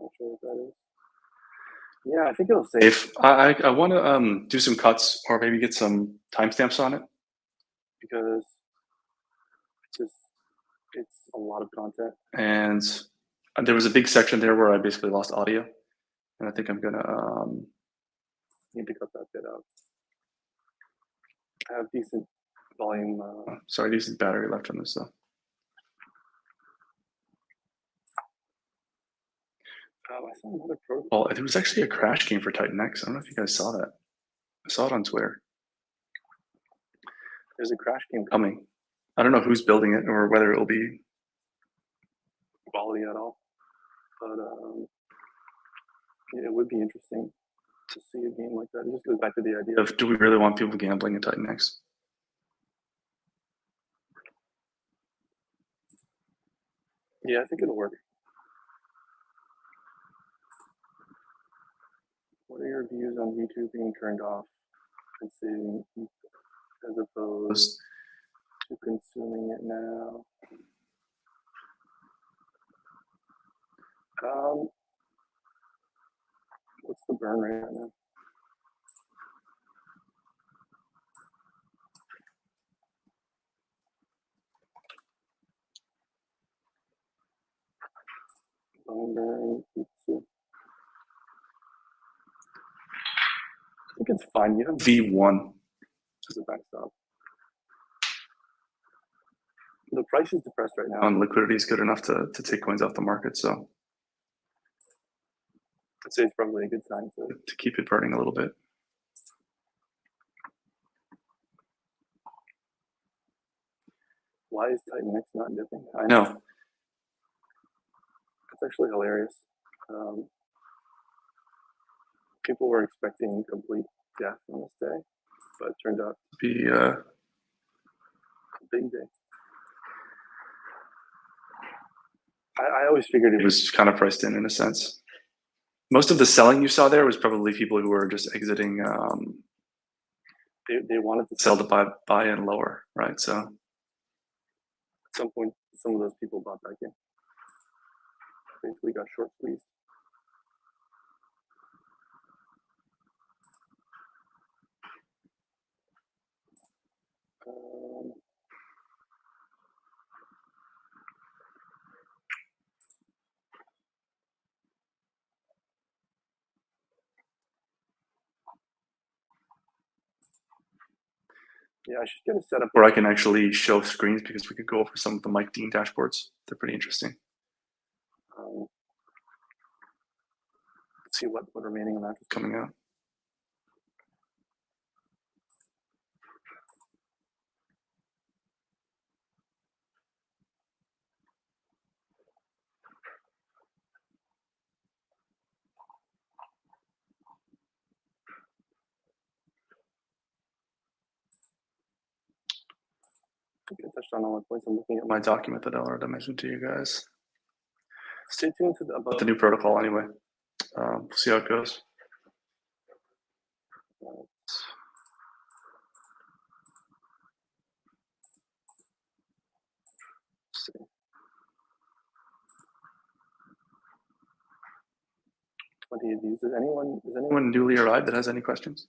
Not sure what that is. Yeah, I think it'll save. I want to do some cuts or maybe get some timestamps on it because it's a lot of content. And there was a big section there where I basically lost audio, and I think I'm gonna need to cut that bit out. I have decent volume. Sorry, decent battery left on this though. I saw another protocol. There was actually a crash game for Titanx. I don't know if you guys saw that. I saw it on Twitter. There's a crash game coming. I don't know who's building it or whether it'll be quality at all. But yeah, it would be interesting to see a game like that. It just goes back to the idea of, do we really want people gambling in Titanx? Yeah, I think it'll work. What are your views on YouTube being turned off and saving as opposed to consuming it now? What's the burn rate right now? Burn, I think it's fine. You have V1 as a backstop. The price is depressed right now, and liquidity is good enough to take coins off the market. So I'd say it's probably a good sign to keep it burning a little bit. Why is Titanx not dipping? I know. It's actually hilarious. People were expecting complete death on this day, but it turned out to be a big day. I always figured it was kind of priced in a sense. Most of the selling you saw there was probably people who were just exiting. They wanted to sell to buy in lower, right? So at some point, some of those people bought back in. Basically got short squeezed. Yeah, I should get a setup where I can actually show screens because we could go over some of the Mike Dean dashboards. They're pretty interesting. Let's see what remaining amount is coming out. I think I touched on all my points. I'm looking at my document that I already mentioned to you guys. Stay tuned to the new protocol anyway. We'll see how it goes. Let's see. 20 of these. Is anyone newly arrived that has any questions?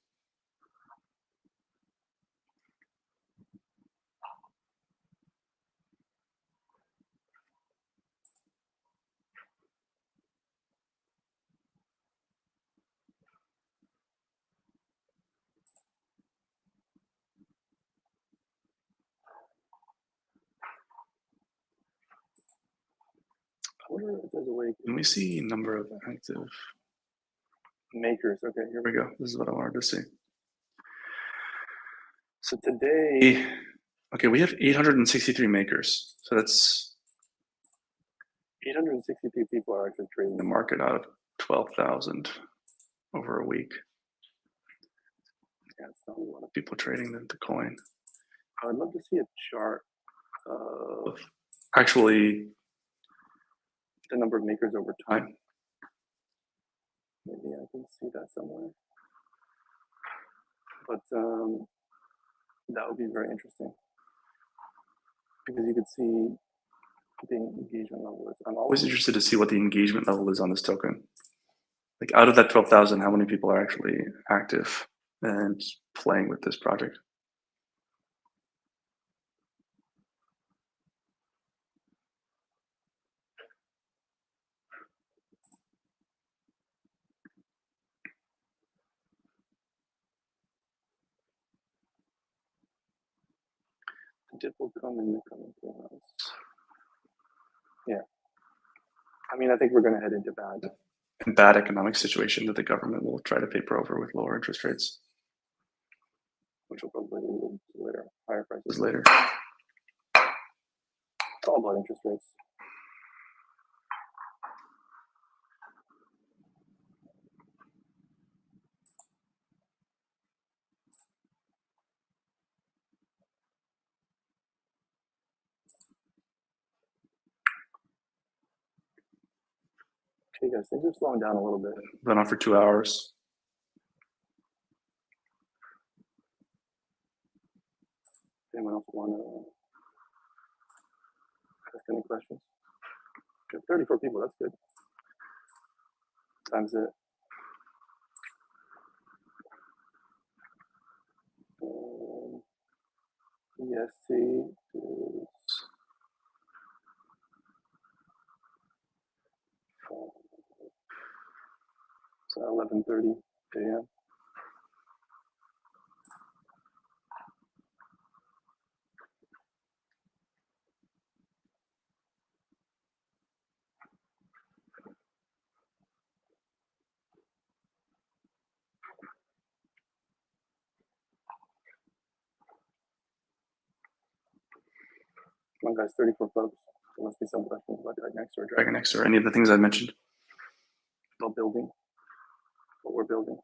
I wonder if there's a way. Can we see number of active makers? Okay, here we go. This is what I wanted to see. So today, okay, we have 863 makers. So that's 863 people are actually trading the market out of 12,000 over a week. Yeah, it's not a lot of people trading the coin. I would love to see a chart of actually the number of makers over time. Maybe I can see that somewhere. But that would be very interesting because you could see the engagement level. I'm always interested to see what the engagement level is on this token. Like out of that 12,000, how many people are actually active and playing with this project? Dip will come in the coming months. Yeah. I mean, I think we're going to head into bad economic situation that the government will try to paper over with lower interest rates, which will probably lead to later higher prices later. It's all about interest rates. Okay, guys, things are slowing down a little bit. Been on for 2 hours. Anyone else want to ask any questions? We have 34 people. That's good. Times it. EST is 11:30 a.m. Come on, guys, 34 folks. There must be some questions about DragonX or DragonX or any of the things I mentioned. About building, what we're building.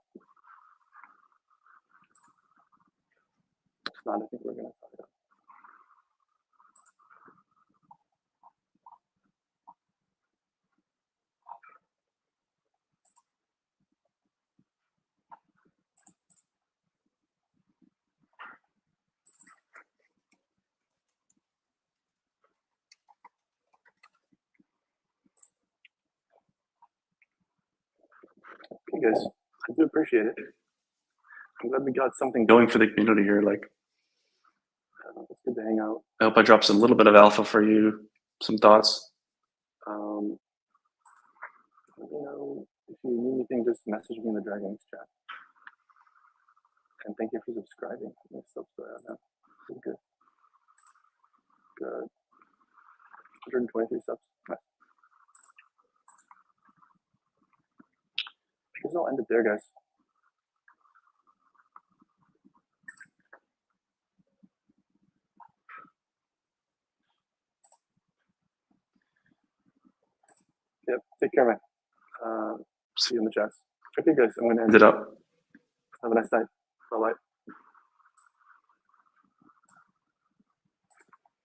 not, I think we're going to talk about. Okay, guys, I do appreciate it. I'm glad we got something Going for the community here. Like, it's good to hang out. I hope I dropped a little bit of alpha for you, some thoughts. Let me know if you need anything, just message me in the DragonX chat. And thank you for subscribing. Good. Good. 123 subs. Nice. I guess I'll end it there, guys. Yep. Take care, man. See you in the chat. Okay, guys, I'm going to end it up. Have a nice night. Bye-bye.